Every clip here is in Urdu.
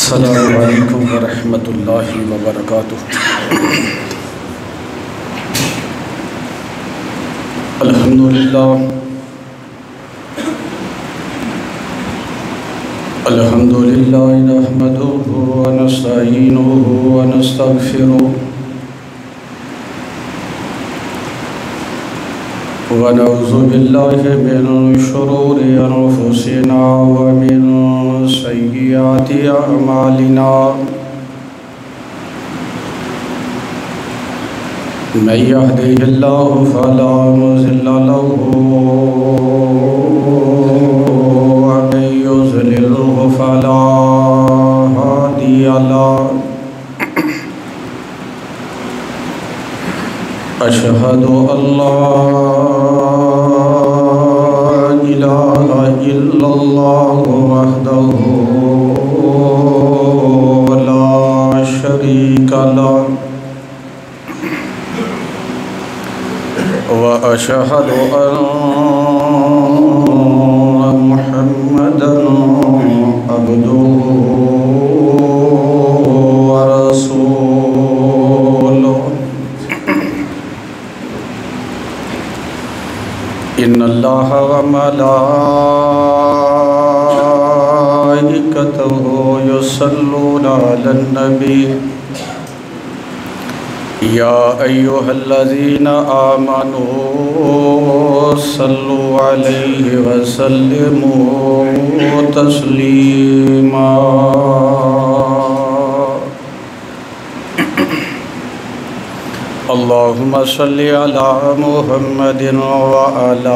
السلام علیکم ورحمۃ اللہ وبرکاتہ۔ الحمدللہ نحمدہ ونستعینہ ونستغفرہ ونعوذ باللہ من شرور انفسنا ومن سیئات اعمالنا، من یہدہ اللہ فلا مضل له ومن یضللہ فلا ہادی له۔ اشہد ان لا الہ الا اللہ وحدہ لا شریک لہ، واشہد ان محمدا عبدہ ورسولہ۔ ان اللہ وملائکتہ یصلون علی النبی یا ایھا الذین آمنوا صلوا علیہ وسلموا تسلیما۔ اللہم صلی علی محمد وعلی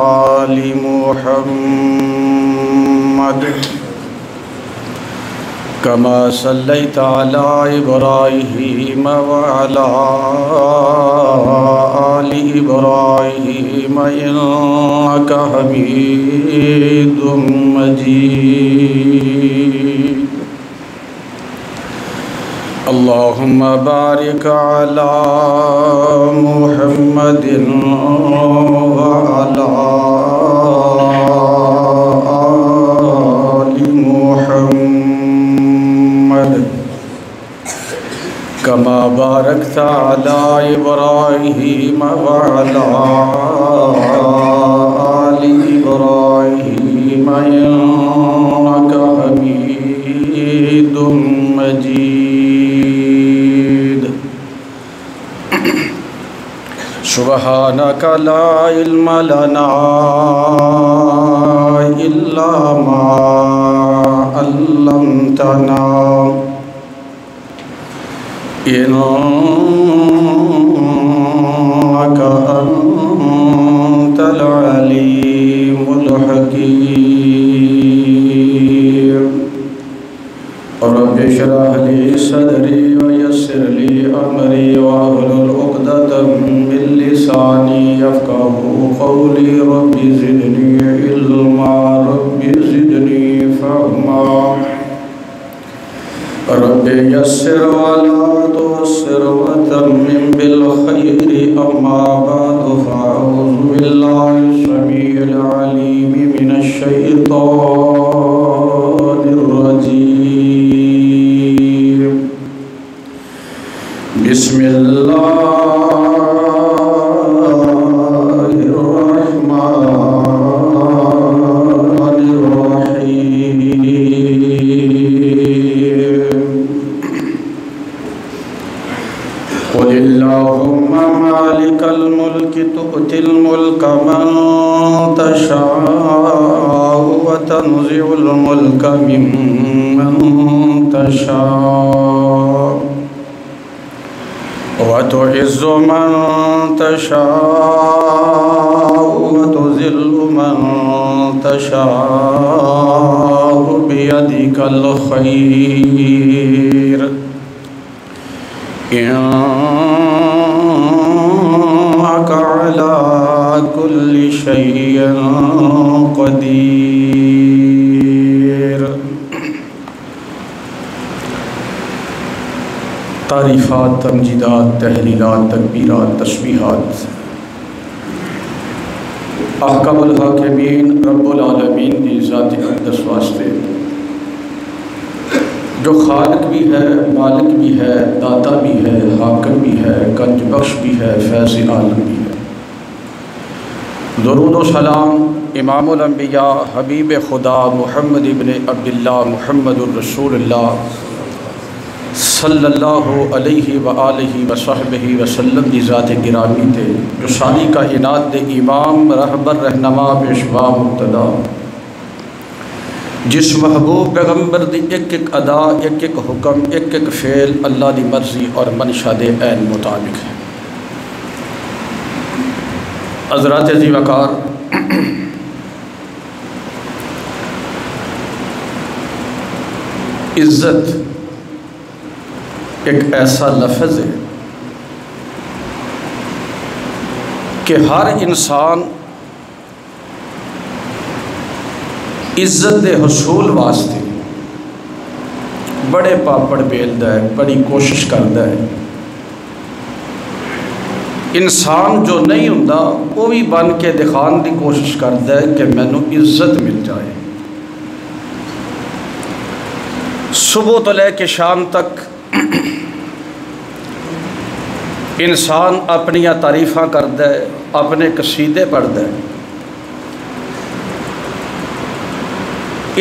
آل محمد کما صلیت علی ابراہیم وعلی آل ابراہیم انک حمید مجید۔ اللہم بارک علی محمد وعلی آل محمد کما بارکت علی ابراہیم وعلی آل ابراہیم انک حمید مجید۔ سبحانک لا علم لنا الا ما علمتنا انک انت العلیم الحکیم۔ رب اشرح لي صدري ويسر لي امري واحلل عقدة من لساني يفقهوا قولي۔ رب زدني علما رب زدني فهما رب يسر ولا تعسر وتمم بالخير۔ اما بعد فاعوذ بالله السميع العليم من الشيطان الرجيم۔ بسم اللہ الرحمن الرحیم۔ قل اللہم مالک الملک تؤتی الملک من تشاء وتنزع الملک ممن تشاء وتعز من تشاء وتذل من تشاء بيدك الخير إنك على كل شيء قدير۔ تعریفات، تمجیدات، تحلیلات، تکبیرات، تسبیحات احکم الحاکمین رب العالمین کی ذات اقدس واسطے جو خالق بھی ہے، مالک بھی ہے، داتا بھی ہے، حاکم بھی ہے، گنج بخش بھی ہے، فیض عالم بھی ہے۔ درود و سلام امام الانبیاء حبیب خدا محمد ابن عبداللہ محمد الرسول اللہ صلی اللہ علیہ وآلہ وصحبہ وسلم دی ذات گرامی تے جو ساری کائنات دے امام رہبر رہنما پیشوا مقتدا، جس محبوب پیغمبر دی ایک ایک ادا، ایک ایک حکم، ایک ایک فعل اللہ دی مرضی اور منشا دے عین مطابق ہے۔ حضرات عزیز وقار، عزت ایک ایسا لفظ ہے کہ ہر انسان عزت دے حصول واسطے بڑے پاپڑ بیلدا ہے، بڑی کوشش کرتا ہے۔ انسان جو نہیں ہوندا وہ بھی بن کے دکھان دی کوشش کرتا ہے کہ مینوں عزت مل جائے۔ صبح تو لے کے شام تک انسان اپنی تعریفاں کرتا ہے، اپنے قصیدے پڑھتا ہے،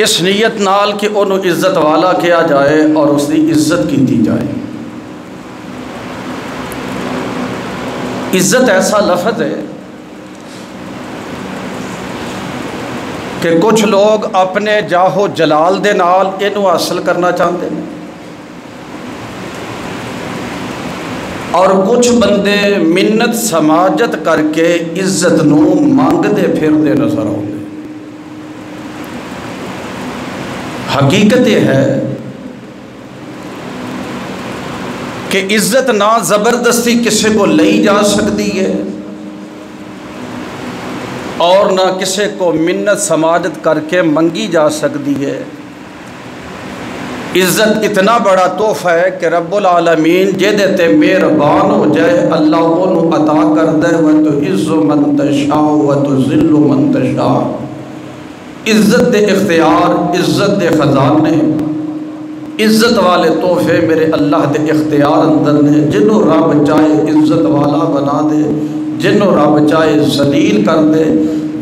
اس نیت نال کہ انہوں عزت والا کیا جائے اور اس کی عزت کی جائے۔ عزت ایسا لفظ ہے کہ کچھ لوگ اپنے جاہو جلال دے نال انہوں حاصل کرنا چاہتے ہیں، اور کچھ بندے منت سماجت کر کے عزت نو مانگتے پھرتے نظر آتے۔ حقیقت یہ ہے کہ عزت نہ زبردستی کسی کو لئی جا سکتی ہے اور نہ کسی کو منت سماجت کر کے منگی جا سکتی ہے۔ عزت اتنا بڑا تحفہ ہے کہ رب العالمین جہدے تے مہربان ہو جائے اللہ انہوں عطا کر دے۔ وَتُعِزُّ مَن تَشَاءُ وَتُذِلُّ مَن تَشَاءُ۔ عزت دے اختیار، عزت دے خزانے، عزت والے تحفے میرے اللہ دے اختیار اندر نے۔ جنہوں رب چاہے عزت والا بنا دے، جنہوں رب چاہے ذلیل کر دے۔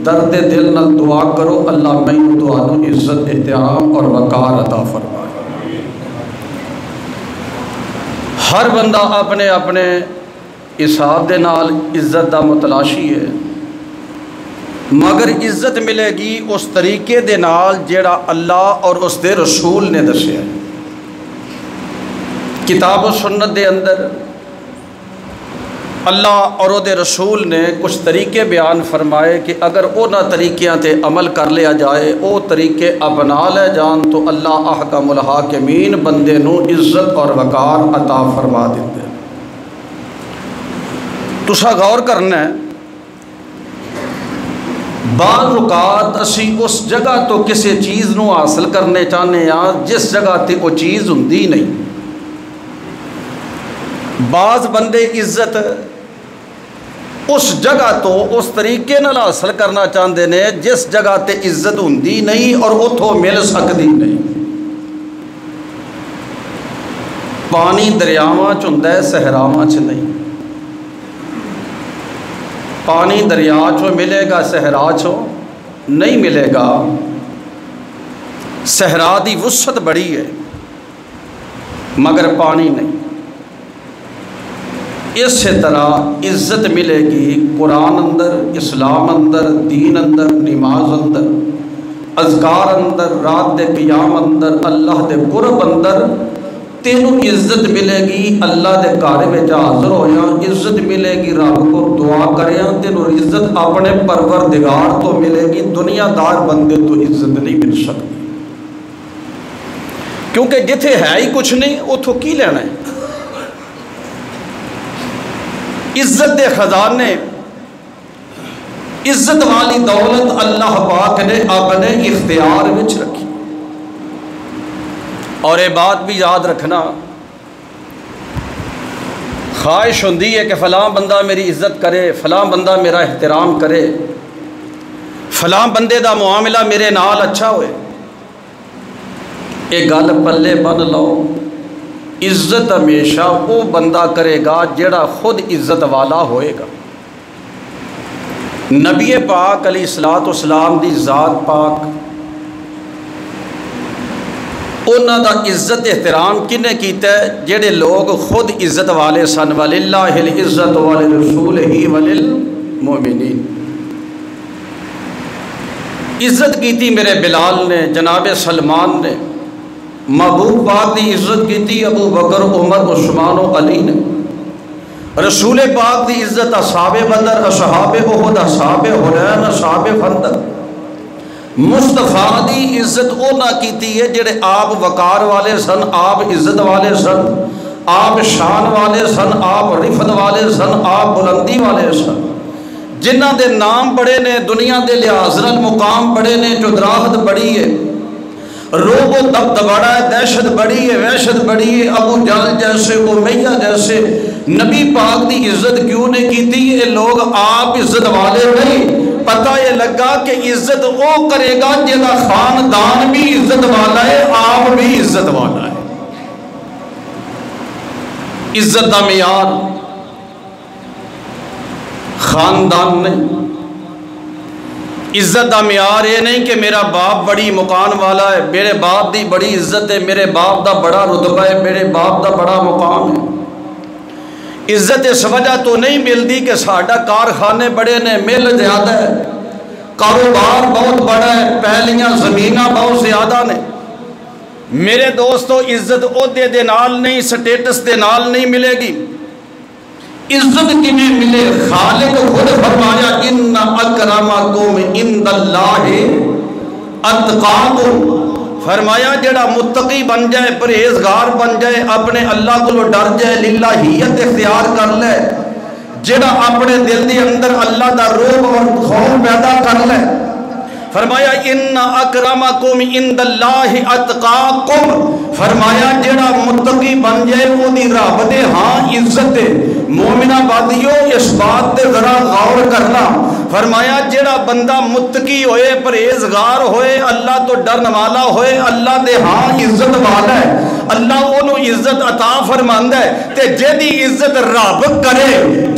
درد دل نہ دعا کرو اللہ میں تانوں عزت، احترام اور وقار عطا فرمائے۔ ہر بندہ اپنے اپنے حساب دے نال عزت دا متلاشی ہے، مگر عزت ملے گی اس طریقے دے نال جیڑا اللہ اور اس دے رسول نے دسیا ہے۔ کتاب و سنت دے اندر اللہ اور دے رسول نے کچھ طریقے بیان فرمائے کہ اگر اونا طریقیاں تے عمل کر لیا جائے، او طریقے اپنا لے جان تو اللہ احکم الحاکمین بندے نو عزت اور وقار عطا فرما دیتے۔ تسا غور کرنا ہے، بعض اوقات اسی اس جگہ تو کسی چیز نو حاصل کرنے چاہنے ہاں جس جگہ تے وہ چیز ہوندی نہیں۔ بعض بندے عزت اس جگہ تو اس طریقے نال حاصل کرنا چاہتے ہیں جس جگہ تے عزت ہوندی نہیں اور اتھوں مل سکتی نہیں۔ پانی دریاواں چ ہوندا ہے، صحراواں چ نہیں۔ پانی دریا چو ملے گا، صحرا چو نہیں ملے گا۔ صحرا دی وسعت بڑی ہے مگر پانی نہیں۔ اسی طرح عزت ملے گی قرآن اندر، اسلام اندر، دین اندر، نماز اندر، اذکار اندر، رات دے قیام اندر، اللہ دے قرب اندر۔ تینوں عزت ملے گی اللہ دے گھر وچ حاضر ہویا، عزت ملے گی رب کو دعا کریاں، تینوں عزت اپنے پروردگار تو ملے گی، دنیا دار بندے تو عزت نہیں مل سکتی۔ کیونکہ جتھے ہے ہی کچھ نہیں اتھوں کی لینا ہے۔ عزت دے خزانے، عزت والی دولت اللہ پاک نے اپنے اختیار وچ رکھی۔ اور یہ بات بھی یاد رکھنا، خواہش ہوندی ہے کہ فلاں بندہ میری عزت کرے، فلاں بندہ میرا احترام کرے، فلاں بندے دا معاملہ میرے نال اچھا ہوئے، یہ گل پلے بن لو، عزت ہمیشہ وہ بندہ کرے گا جڑا خود عزت والا ہوئے گا۔ نبی پاک علیہ الصلوۃ والسلام دی ذات پاک، انہاں دا عزت احترام کنے کیتا ہے؟ جڑے لوگ خود عزت والے سن، وَلِلَّهِ الْعِزَّةُ وَلِرَسُولِهِ وَلِلْمُؤْمِنِينَ۔ عزت کی تھی میرے بلال نے، جناب سلمان نے، محبوب پاک دی عزت کی تھی ابو بکر، عمر، عثمان و علی نے، رسول پاک دی عزت اصحاب بدر، اصحاب احد، اصحاب حنین، اصحاب خندق۔ مصطفیٰ دی عزت او نہ کیتی ہے جڑے آپ وقار والے سن، آپ عزت والے سن، آپ شان والے سن، آپ رفت والے سن، آپ بلندی والے سن، جنہ دے نام بڑے نے، دنیا دے لحاظ نال مقام بڑے نے، چدراہت بڑی ہے، روب و دبدبا بڑا ہے، دہشت بڑی ہے، وحشت بڑی ہے۔ ابو جہل جیسے، امیہ جیسے نبی پاک دی عزت کیوں نے کیتی؟ یہ لوگ آپ عزت والے نہیں، پتہ یہ لگا کہ عزت وہ کرے گا جہاں خاندان بھی عزت والا ہے، آپ بھی عزت والا ہے۔ عزت دا معیار خاندان نہیں، عزت دا معیار یہ نہیں کہ میرا باپ بڑی مقام والا ہے، میرے باپ دی بڑی عزت ہے، میرے باپ دا بڑا رتبہ ہے، میرے باپ دا بڑا مقام ہے۔ عزت اس وجہ تو نہیں ملتی کہ ساڈا کارخانے بڑے نے، مل زیادہ ہے، کاروبار بہت بڑا ہے، پہلیاں زمیناں بہت زیادہ نے۔ میرے دوستو عزت عہدے دے نال نہیں، سٹیٹس دے نال نہیں ملے گی۔ عزت کیویں ملے؟ خالق خود فرمایا ان اکرمکم عند اللہ اتقاکم، فرمایا جڑا متقی بن جائے، پرہیزگار بن جائے، اپنے اللہ کو ڈر جائے، للہیت اختیار کر لے، جڑا اپنے دل دے اندر اللہ دا روب اور خوف پیدا کر لے، فرمایا ان اکرمکم عند اللہ اتقاکم، فرمایا جڑا متقی بن جائے وہ دی رب دے ہاں عزت ہے۔ مومنہ بادیو اس بات تے ذرا غور کرنا، فرمایا جڑا بندہ متقی ہوئے، پرہیزگار ہوئے، اللہ تو ڈرن والا ہوئے، اللہ دے ہاں عزت والا ہے، اللہ انہوں عزت عطا فرماندا ہے۔ تے جیدی عزت رب کرے،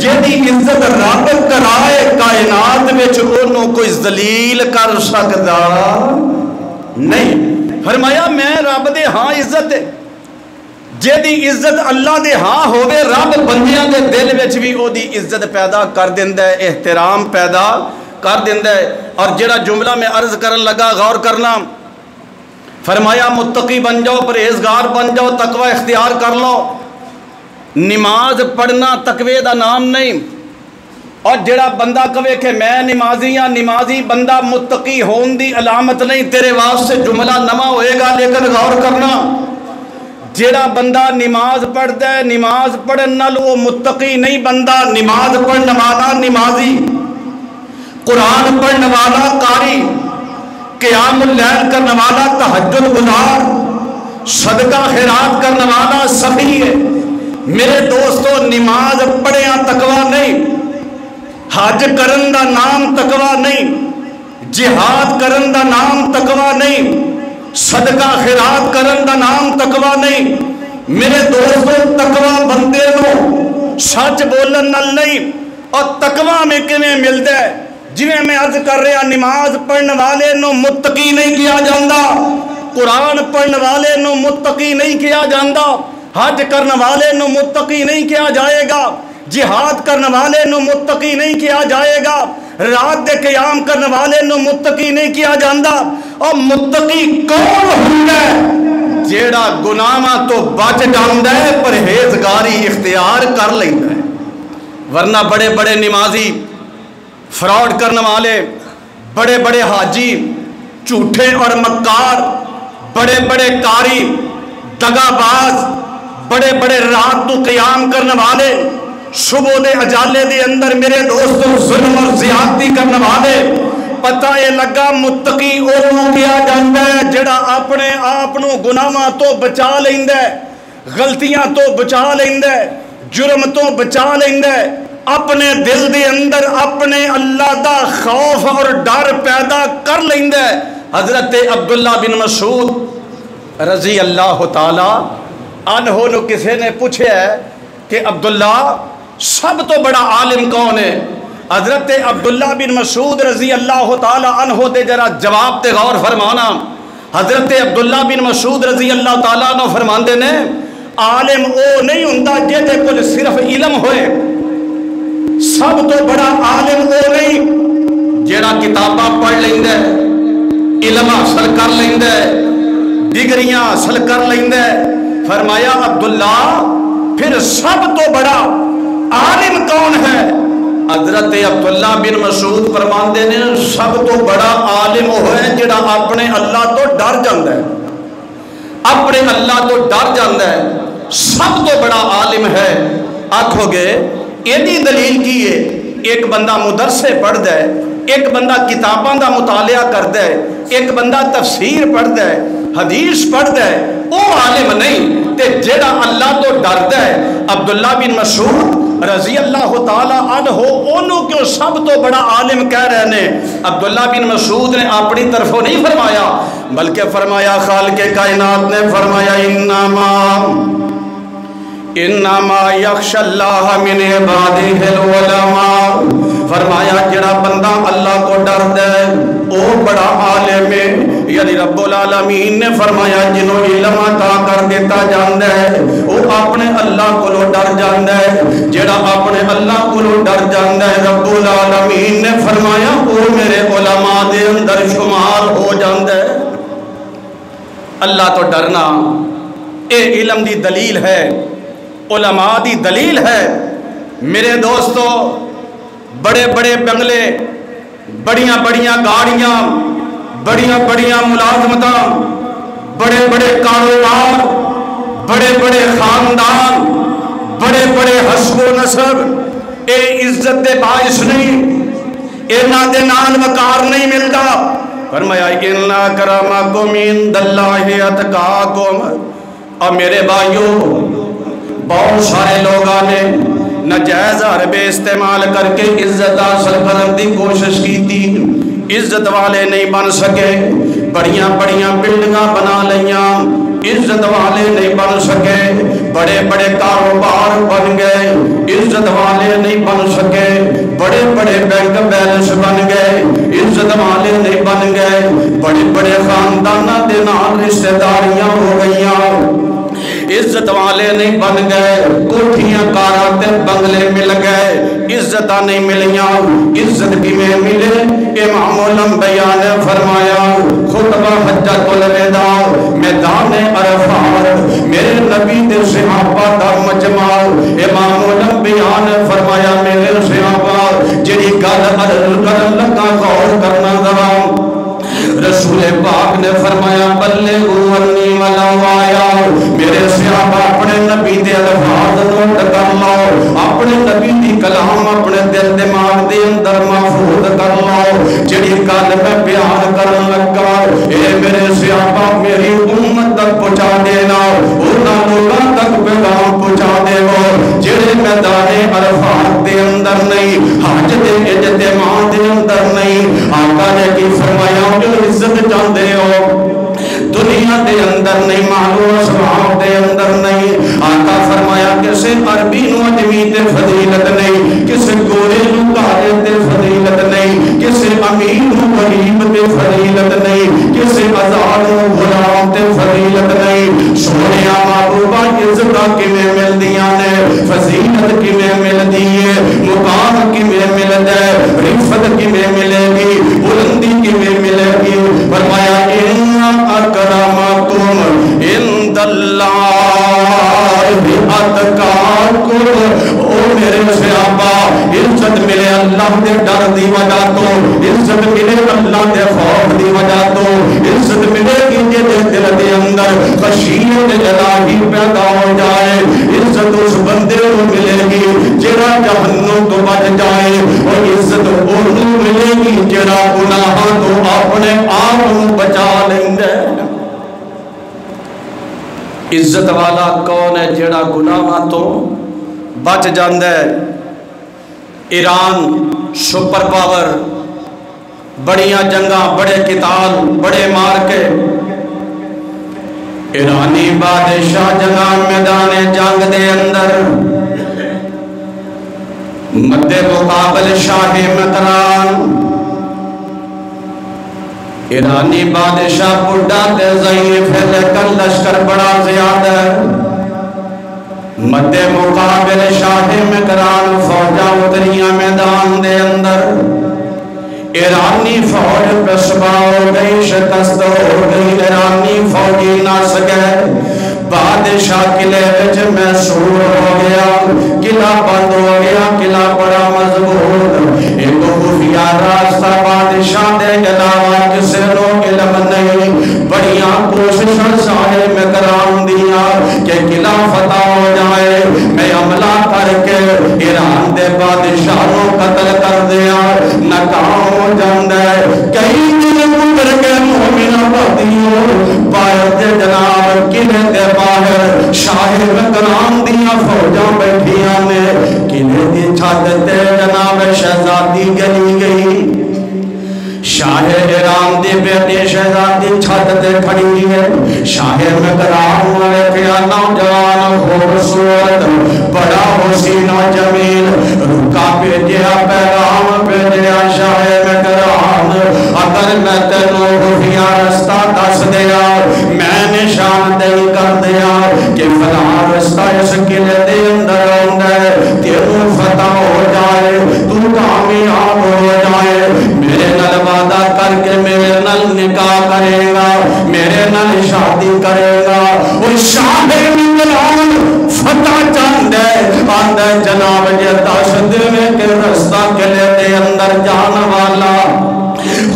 جیدی عزت رب کرائے، کائنات وچ انہوں کوئی ذلیل کر سکدا نہیں۔ فرمایا میں رب دے ہاں عزت ہے، جیدی عزت اللہ دے ہاں ہوئے، رب بندیاں دے دل وچ بھی او دی عزت پیدا کر دیندا ہے، احترام پیدا کر دیندا ہے۔ اور جڑا جملہ میں عرض کرن لگا غور کرنا، فرمایا متقی بن جاؤ، پرہیزگار بن جاؤ، تقوی اختیار کر لو۔ نماز پڑھنا تقوی دا نام نہیں، اور جڑا بندہ کہے کہ میں نمازی ہاں، نمازی بندہ متقی ہون دی علامت نہیں، تیرے واسطے جملہ نواں ہوئے گا، لیکن غور کرنا، جڑا بندہ نماز پڑھتا ہے، نماز پڑھن نال وہ متقی نہیں بندہ، نماز پڑھن والا نمازی، قرآن پڑھن والا قاری، قیام اللیل کرنے والا تہجد گزار، صدقہ خیرات کرنے والا سخی ہے۔ میرے دوستو نماز پڑھیاں تقوی نہیں، حج کرن دا نام تقوی نہیں، جہاد کرن دا نام تقوی نہیں، صدقہ خیرات کرن دا نام تقوی نہیں۔ میرے دوستو تقوی بندے نو سچ بولن نال نہیں، اور تقوی میں کیویں ملدا ہے؟ جویں میں عرض کر رہا، نماز پڑھن والے نو متقی نہیں کیا جاندا، قرآن پڑھن والے نو متقی نہیں کیا جاندا، حج کرن والے نو متقی نہیں کیا جائے گا، جہاد کرنے والے نو متقی نہیں کیا جائے گا، رات دے قیام کرنے والے نو متقی نہیں کیا جاندا۔ اور متقی کون ہوندا ہے؟ جیڑا گناہاں تو بچ جاندا ہے، پرہیزگاری اختیار کر لیندا ہے۔ ورنہ بڑے بڑے نمازی، فراڈ کرنے والے، بڑے بڑے حاجی، جھوٹے اور مکار، بڑے بڑے قاری، دغا باز، بڑے بڑے رات تو قیام کرنے والے، صبح دے اجالے دے اندر میرے دوستوں ظلم اور زیادتی کرنے والے، پتہ یہ لگا متقی انہوں کیا جاندا ہے جڑا اپنے آپنو گناہاں تو بچا لیندا ہے، غلطیاں تو بچا لیندا ہے، جرم تو بچا لیندا ہے، اپنے دل دے اندر اپنے اللہ دا خوف اور ڈر پیدا کر لیندا ہے۔ حضرت عبداللہ بن مسعود رضی اللہ تعالی عنہ نو کسی نے پوچھا ہے کہ عبداللہ سب تو بڑا عالم کون ہے؟ حضرت عبداللہ بن مسعود رضی اللہ تعالی عنہ دے ذرا جواب تے غور فرمانا۔ حضرت عبداللہ بن مسعود رضی اللہ تعالیٰ عنہ فرماندے نے عالم او نہیں ہوندا جہدے کول صرف علم ہوئے، سب تو بڑا عالم او نہیں جیڑا کتاباں پڑھ لیندا ہے، علم حاصل کر لیندا ہے، ڈگریاں حاصل کر لیندا ہے۔ فرمایا عبداللہ پھر سب تو بڑا عالم کون ہے؟ حضرت عبداللہ بن مسعود فرماندے نے سب تو بڑا عالم وہ ہے جڑا اپنے اللہ تو ڈر جاندا ہے، اپنے اللہ تو ڈر جاندا ہے، سب تو بڑا عالم ہے۔ آکھو گے ایدی دلیل کی ہے؟ ایک بندہ مدرسے پڑھدا ہے، ایک بندہ کتاباں دا مطالعہ کردا ہے، ایک بندہ تفسیر پڑھدا ہے، حدیث پڑھدا ہے، وہ عالم نہیں تے جڑا اللہ تو ڈردا ہے۔ عبداللہ بن مسعود رضی اللہ تعالی عنہ انہوں کیوں سب تو بڑا عالم کہہ رہے ہیں؟ عبداللہ بن مسعود نے اپنی طرفوں نہیں فرمایا بلکہ فرمایا خالق کائنات نے فرمایا انما یخشی اللہ من عبادہ العلماء۔ فرمایا جڑا بندہ اللہ کو ڈردا ہے وہ بڑا عالم ہے۔ یعنی رب العالمین نے فرمایا جنہوں علم عطا کر دیتا جاندا ہے وہ اپنے اللہ کو ڈر جاندا ہے۔ جڑا اپنے اللہ کو ڈر جاندا ہے رب العالمین نے فرمایا وہ میرے علماء دے اندر شمار ہو جاندا ہے۔ اللہ تو ڈرنا اے علم دی دلیل ہے، علماء دی دلیل ہے۔ میرے دوستو بڑے بڑے بنگلے، بڑیاں بڑیاں گاڑیاں، بڑیاں بڑیاں ملازمتاں، بڑے بڑے کاروبار، بڑے بڑے خاندان، بڑے بڑے حسب و نسب اے عزت دے باعث نہیں، اینا دے نال وقار نہیں ملتا۔ فرمایا ان اکرمکم عند اللہ اتقاکم۔ اور میرے بھائیوں بہت سارے لوگوں نے ناجائز حربے استعمال کر کے عزت حاصل کرنے کی کوشش کی تھی، عزت والے نہیں بن سکے، بڑیاں بڑیاں بلڈنگاں بنا لیاں، عزت والے نہیں بن سکے، بڑے بڑے کاروبار بن گئے، عزت والے نہیں بن سکے، بڑے بڑے بینک بیلنس بن گئے، عزت والے نہیں بن گئے، بڑے بڑے خاندانہ دے نال رشتہ داریاں ہو گئیاں، عزت والے نہیں بن گئے، کوٹھیاں کاراں تے بنگلے مل گئے، عزتاں نہیں ملیاں۔ عزت کیویں ملے؟ امام الانبیاء نے فرمایا خطبہ حجۃ الوداع میدان عرفات میرے نبی دے صحابہ دا مجمع، امام الانبیاء نے فرمایا میرے صحابہ جڑی گل عرض کرن لگا غور کرنا ذرا۔ رسول پاک نے فرمایا بلغوا عنی ولو آیا، میرے صحابہ اپنے نبی دے الفاظ نوٹ کر لو، اپنے نبی دی کلام اپنے دل دماغ دے اندر محفوظ کر لو۔ جڑی گل میں بیان کرن لگا اے میرے صحابہ میری امت تک پہنچا دینا، انہاں لوگاں تک پیغام پہنچا دیو جڑے میدان عرفات دے اندر نہیں، حج دے اجتماع دے اندر نہیں۔ آقا نے کی فرمایا عزت چاہتے ہو دنیا دے اندر نہیں، معلوم اسباب دے اندر نہیں۔ آقا فرمایا کسے عربی نو اجمی تے فضیلت نہیں، کسے گورے نو کالے تے فضیلت نہیں، کسے امیر نو غریب تے فضیلت نہیں، کسے آزاد نو غلام تے فضیلت نہیں۔ سونیا محبوبہ عزتاں کیویں ملدیاں نے، فضیلت کیویں ملدی ہے، مقام کیویں ملدا ہے، رفعت کیویں ملے گی، بلندی کیویں ملے گی۔ فرمایا ان اکرمکم عند اللہ اتقاکم۔ او میرے صحابہ عزت ملے اللہ دے ڈر دی وجہ تو، عزت ملے اللہ دے خوف دی وجہ تو، عزت ملے گی جے دل دے اندر خشیت الہی پیدا ہو جائے، عزت اس بندے کو ملے گی جڑا جہنم تو بچ جائے، اور عزت انہوں ملے گی جڑا گناہاں تو اپنے آپ بچا لیندا ہے۔ عزت والا کون ہے؟ جڑا گناہاں تو بچ جاندا ہے۔ ایران سپر پاور، بڑیاں جنگاں، بڑے قتال، بڑے مارکے، ایرانی بادشاہ جنگاں میدان جنگ دے اندر مد مقابل شاہ مکران، ایرانی بادشاہ بڑھا تے ضعیف ہے لیکن لشکر بڑا زیادہ ہے، مد مقابل شاہ مکران فوجاں اتریاں میدان دے اندر، ایرانی فوج پہ سبا ہو گئی، شکست ہو گئی، ایرانی فوجی نہ سکے، بادشاہ قلعے وچ محصور ہو گیا، قلعہ بند ہو گیا، قلعہ بڑا مضبوط، ایک خفیہ راستہ بادشاہ دے علاوہ کسے نو علم نہیں، بڑیاں کوششاں شاہ مکران دیا کہ قلعہ فتح ہو جائے، میں عملہ کر کے ایران دے بادشاہوں قتل کر دیا، ناکام ہو جاندے، کئی دن گزر کے مومن آبادیوں باہر دے جناب قلعے دے باہر شاہ مکران دیا فوجاں بیٹھیاں نے، قلعے دی چھت تے جناب شہزادی گلی گئی، شاہ ایران دی بیٹی شہزادی چھت تے کھڑی ہے، شاہ مکران والے کیا نوجوان خوبصورت بڑا حسین و جمیل، رکا بھیجیا پیغام بھیجیا شاہ مکران، اگر میں تینوں خفیہ رستہ دس دیا، میں نشان دہی کر دیا کہ فلاں رستہ اس قلعے دے اندر آندا تینوں فتح ہو جائے، تو کامیاب ہو جائے، میرے نال وعدہ کر کے میرے نال نکاح کرے گا، میرے نال شادی کرے گا، وہ شاہ مکران فتح چاہندے آندے جناب جے دس دے کہ رستہ قلعے دے اندر جان والا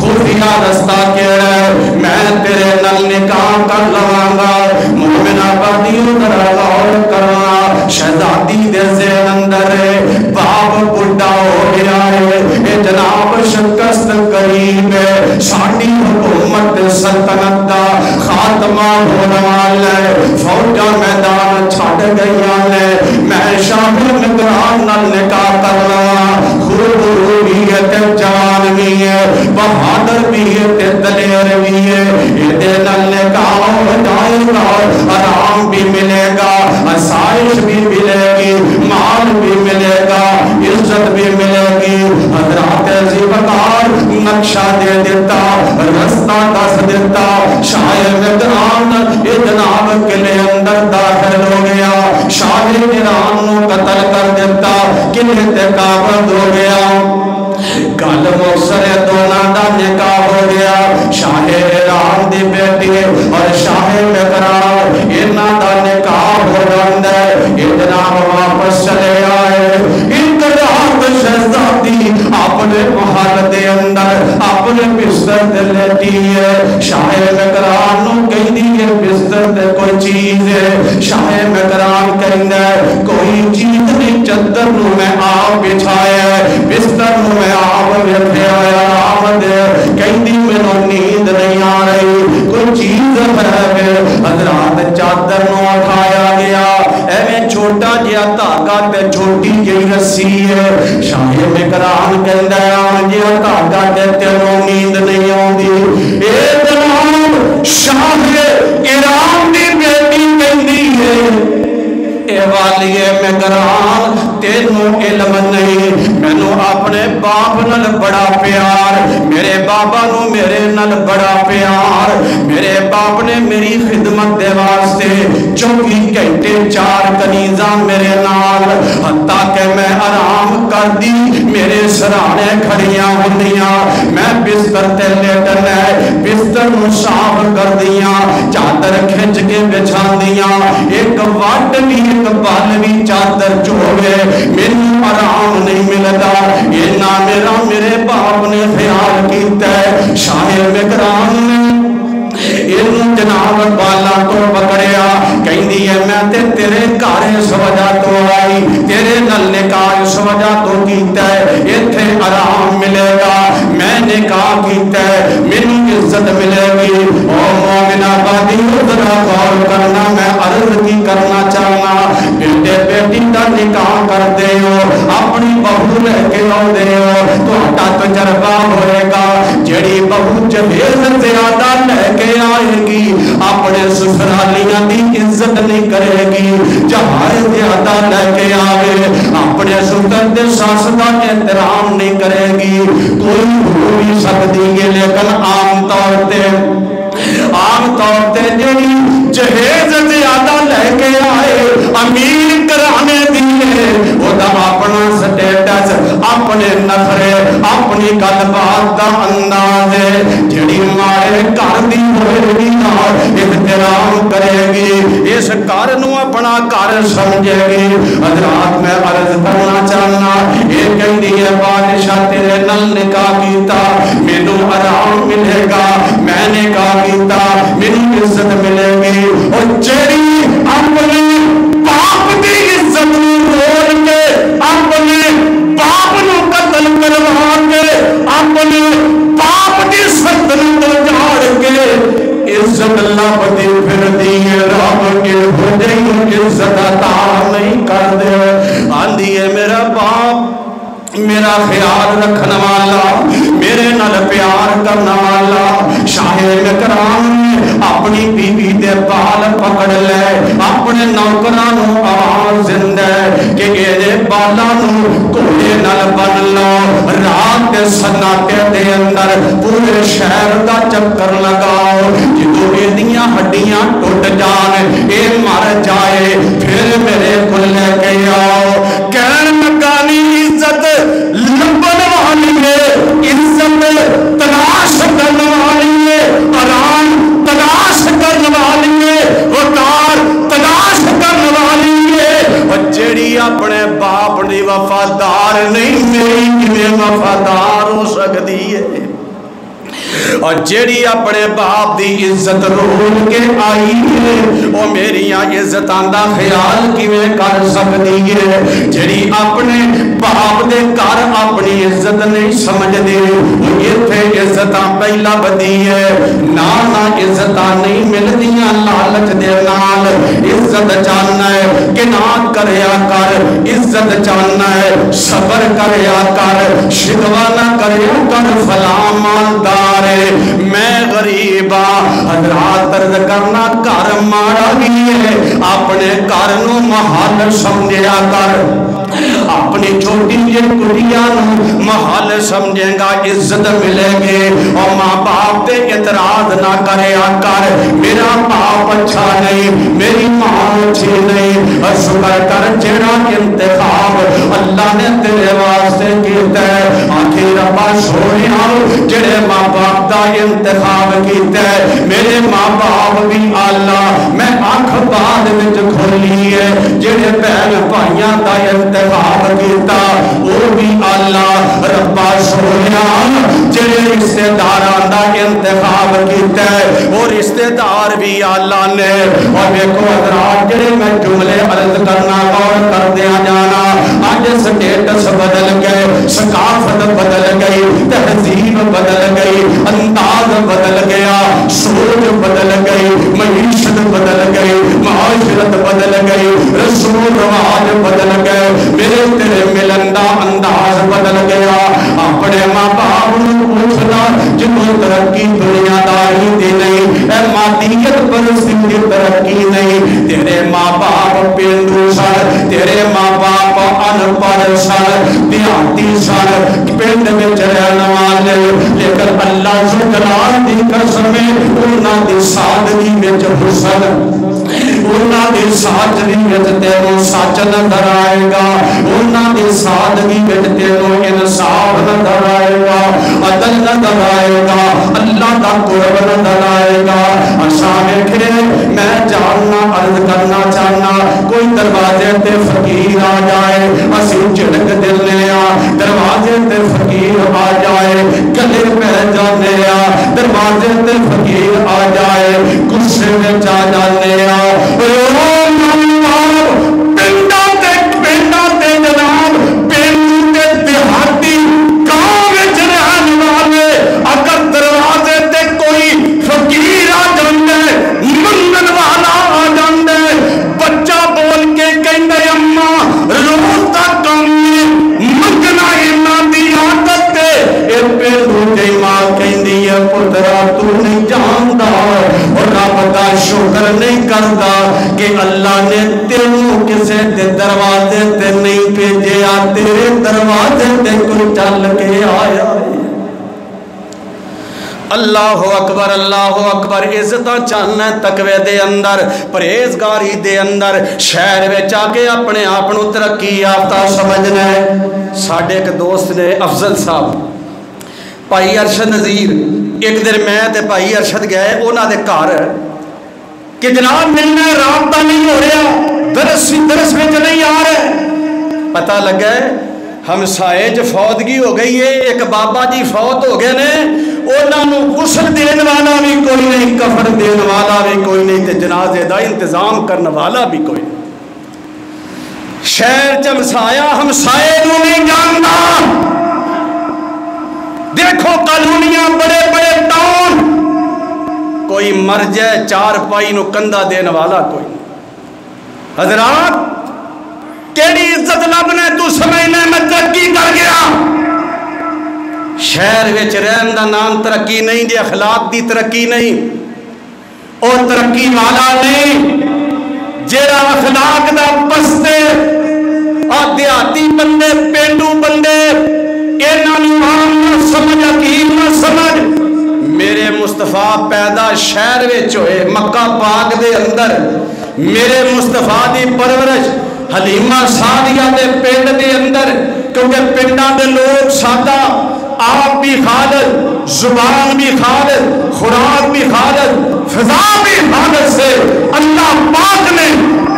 خفیہ رستہ کیڑا ہے، میں تیرے نال نکاح کر لواں گا، مومن آبادیوں ذرا غور کرنا، شہزادی دے ذہن اندر ہے، باپ بڑھا ہو گیا ہے، اے جناب شکست قریب ہے، ساڈی حکومت سلطنت دا خاتمہ ہونے والا ہے، فوجاں میدان چھڈ گئیاں نے، میں شاہ مکران نال نکاح کر لواں، خوب بھی ہے تے جوان بھی ہے، بہادر بھی ہے تے دلیر بھی ہے، اے نال نکاح ہو جائے گا، آرام بھی ملے گا، آسائش بھی ملے گی، مال بھی ملے گا، عزت بھی ملے گی، حضرات زیبکار نقشہ دے دیتا، رستہ دس دیتا، شاہ مکران یہ جناب قلعے اندر داخل ہو گیا، شاہ ایران نو قتل کر دیتا، قلعے تے قابض ہو گیا، گل موسر دونا دا نکاح ہو گیا، شاہ ایران دی بیٹی اور شاہ مکران انہاں دا نکاح ہو جاندا ہے، یہ جناب واپس چلے آئے، انقلاب شہزادی اپنے محل دے اندر اپنے بستر تے لیٹی ہے، شاہ مکران نو کہندی ہے بستر تے کوئی چیز ہے، شاہ مکران کہندا ہے کوئی چیز نہیں، چادر نو میں آپ بچھایا ہے، بستر نو میں آپ رکھیا ہے، آرام دے، کہندی مینوں نیند نہیں آ رہی، کوئی چیز ہے، حضرات چادر نو اٹھایا گیا، ایویں چھوٹا جہا دھاگا تے چھوٹی جہی رسی ہے، شاہ مکران کہندا ہے آن جہا دھاگا تے تینوں نیند نہیں آندی، اے جناب شاہ ایران دی بیٹی کہندی ہے اے والی مکران تینوں علم نہیں، مینوں اپنے باپ نال بڑا پیار، میرے بابا نو میرے نال بڑا پیار، میرے باپ نے میری خدمت دے واسطے 24 گھنٹے 4 کنیزاں میرے نال، حتیٰ کہ میں آرام کر دی میرے سرانے کھڑیاں ہوندیاں، میں بستر تے لیٹنا ہے، بستر نو صاف کر دیاں، چادر کھنچ کے بچھا دیاں، ایک وٹ بھی ایک بال بھی چادر چوبے، میری آرام نہیں ملتا، یہ نہ میرے باپ نے خیال کیتا ہے، شاہ مکران نے انہوں جناب بالا تو پکڑیا، کہیں دیئے میں تیرے گھر اس وجہ تو آئی، تیرے نل نکاح اس وجہ تو کیتا ہے، اتھے آرام ملے گا، میں نکاح کیتا ہے، میری عزت ملے گی، اور مومن آبادی ذرا غور کرنا، میں عرض کی کرنا چاہنا، بیٹے بیٹی کا نکاح کر دے ہو، اپنی بہو لے کے آؤندے ہو تہاڈا تجربہ ہوئے گا جڑی بہو جہیز زیادہ لے کے آئے گی اپنے سسرالیاں دی عزت نہیں کرے گی جہاز زیادہ لے کے آئے اپنے سسر دے ساس دا احترام نہیں کرے گی کوئی ہو بھی سکتی ہے لیکن عام طور تے جڑی جہیز زیادہ لے کے آئے امیر کرانے دیئے وہ دا اپنا سٹیٹس اپنے نخرے اپنی گل بات دا انداز ہے جڑی مارے گھر دی ہوئے گی احترام کرے گی اس گھر نو اپنا گھر سمجھے گی حضرات میں عرض کرنا چاہنا یہ کہندی ہے بادشاہ تیرے نل نکاح کیتا مینوں آرام ملے گا میں نے کہا کیتا مینوں عزت ملے گی اور جڑی اپنے باپ دی عزت روڑ کے اپنے باپ نو قتل کروا کے اپنے باپ دی سلطنت جاڑ کے عزت اللہ بدی پھر دیئے رب کے بھجئی عزت عطا نہیں کر دے آندھی ہے میرا باپ میرا خیال رکھنا والا میرے نال پیار کرنا والا شاہ مکرام اپنی بیوی دے بال پکڑ لے اپنے نوکرانوں آواز زندہ کہ اے بالانوں کوڑے نال بن لو رات دے سناٹے دے اندر پورے شہر دا چکر لگاؤ جدو ایدیاں ہڈیاں ٹوٹ جان اے مر جائے پھر میرے کل لے کے آؤ کہن مکانی عزت لبن والی ہے عزت تلاش کرنے والی ہے آرام تلاش کرنے والی ہے وقار تلاش کرنے والی ہے اور جڑی اپنے باپ دی وفادار نہیں میری کیویں وفادار ہو سکتی ہے اور جیڑی اپنے باپ دی عزت رول کے آئی ہے وہ میری عزتاں دا خیال کیویں کر سکتی ہے جیڑی اپنے باپ دے گھر اپنی عزت نہیں سمجھ دے وہ ایتھے عزتاں پہلا بدی ہے نہ عزتاں نہیں ملدیاں لالچ دے نال عزت چاہنا ہے کہ نہ کریا کر عزت چاہنا ہے صبر کریا کر شکوہ نہ کریا کر فلاں مالدار میں غریبا حضرات عرض کرنا گھر مارا بھی ہے اپنے گھر نو محل سمجھیا کر اپنی چھوٹی جی کٹیاں محل سمجھے گا عزت ملے گی اور ماں باپ دے اعتراض نہ کرے کر میرا باپ اچھا نہیں میری ماں اچھی نہیں شکر کر جڑا انتخاب اللہ نے تیرے واسطے کیتا ہے آخر ربا سونیا جڑے ماں باپ دا انتخاب کیتا ہے میرے ماں باپ بھی اللہ میں آنکھ بعد وچ کھولی ہے جڑے بہن بھائیاں دا انتخاب کیتا وہ بھی اللہ ربا سونیا جڑے رشتے داراں دا انتخاب کیتا ہے وہ رشتے دار بھی اللہ نے اور دیکھو حضرات جڑے میں جملے عرض کرنا غور کر دیا جانا آج سٹیٹس بدل گئے ثقافت بدل گئی تہذیب بدل گئی انداز بدل گیا سوچ بدل گئی معیشت بدل گئی معاشرت بدل گئی رسوم رواج بدل گئے میرے تیرے ملن دا انداز بدل گیا اپنے ماں باپ نو پوچھنا جنوں ترقی دنیا داری دی نہیں اے مادیت پرستی دی ترقی نہیں تیرے ماں باپ پینڈو سن تیرے ماں باپ ان پڑھ سن دیہاتی سن پنڈ وچ رہن والے لیکن اللہ جلال دی قسم انہاں دی سادگی وچ حسن انہاں دی سادگی وچ تینوں سچ نظر آئے گا انہاں دی سادگی وچ تینوں انصاف نظر آئے گا عدل نظر آئے گا اللہ دا قرب نظر آئے گا اساں ویکھے میں جاننا عرض کرنا چاہنا کوئی دروازے تے فقیر آ جائے اسی جھڑک دلنے آ دروازے تے فقیر آ جائے گلے پہ جانے آ دروازے تے فقیر آ جائے غصے میں جا جانے آ پنڈا تے جناب پنڈ تے دیہاتی گاؤں وچ رہن والے اگر دروازے تے کوئی فقیر آ جاندے منگن والا آ جاندے بچہ بول کے کہندے اماں روز دا کم منگن کرتا کہ اللہ نے تینوں کسے دے دروازے تے نہیں بھیجیا، تیرے دروازے تے کوئی چل کے آیا۔ اللہ اکبر اللہ اکبر۔ عزت چاہنا تقوی دے اندر، پرہیزگاری دے اندر، شہر وچ آ کے اپنے آپ نو ترقی یافتہ سمجھنا ہے۔ ساڈے ایک دوست نے افضل صاحب بھائی ارشد نذیر، ایک دن میں تے بھائی ارشد گئے انہاں دے گھر کہ جناب ملنا رابطہ نہیں ہو رہا، درس وچ نہیں آ رہے۔ پتہ لگا ہمسائے چ فوتگی ہو گئی ہے، ایک بابا جی فوت ہو گئے نے، انہوں غسل دین والا بھی کوئی نہیں، کفن دین والا بھی کوئی نہیں، تے جنازے دا انتظام کرنے والا بھی کوئی نہیں۔ شہر چ ہمسائے نو نہیں جانتا۔ دیکھو کالونیاں بڑے بڑے ٹاؤن، کوئی مر جائے چار پائی نو کندھا دین والا کوئی نہیں۔ حضرات کیڑی عزت لبنا تو سمجھنا میں ترقی کر گیا؟ شہر وچ رہن دا نام ترقی نہیں، جے اخلاق دی ترقی نہیں، او ترقی والا نہیں۔ جیڑا اخلاق دا پستے دیہاتی بندے، پینڈو بندے، انہاں نوں عام نہ سمجھ، حقیق نہ سمجھ۔ میرے مصطفیٰ پیدا شہر وچ ہوئے، مکہ پاک دے اندر، میرے مصطفیٰ دی پرورش حلیمہ سعدیہ دے پنڈ دے اندر، کیونکہ پنڈاں دے لوگ سادہ، آپ بھی خالد، زبان بھی خالد، خوراک بھی خالد، فضا بھی خالد سے اللہ پاک نے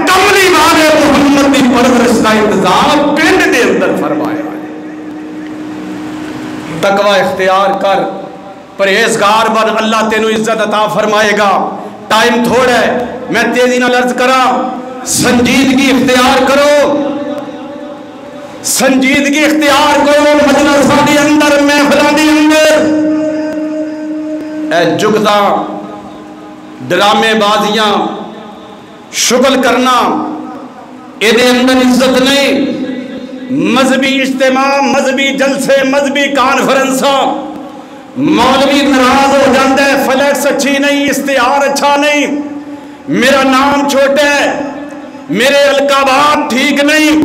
کملی والے محمد دی پرورش کا انتظام پنڈ دے اندر فرمایا۔ تقوی اختیار کر، پرہیزگار بن، اللہ تینوں عزت عطا فرمائے گا۔ ٹائم تھوڑا ہے، میں تیزی نال عرض کراں، سنجیدگی اختیار کرو، سنجیدگی اختیار کرو مجلساں دے اندر، محفلاں دے اندر۔ اے جگداں ڈرامے بازیاں شغل کرنا، اے دے اندر عزت نہیں۔ مذہبی اجتماع، مذہبی جلسے، مذہبی کانفرنساں، مولوی ناراض ہو جاندے، فلیکس اچھی نہیں، اشتہار اچھا نہیں، میرا نام چھوٹا ہے، میرے القابات ٹھیک نہیں۔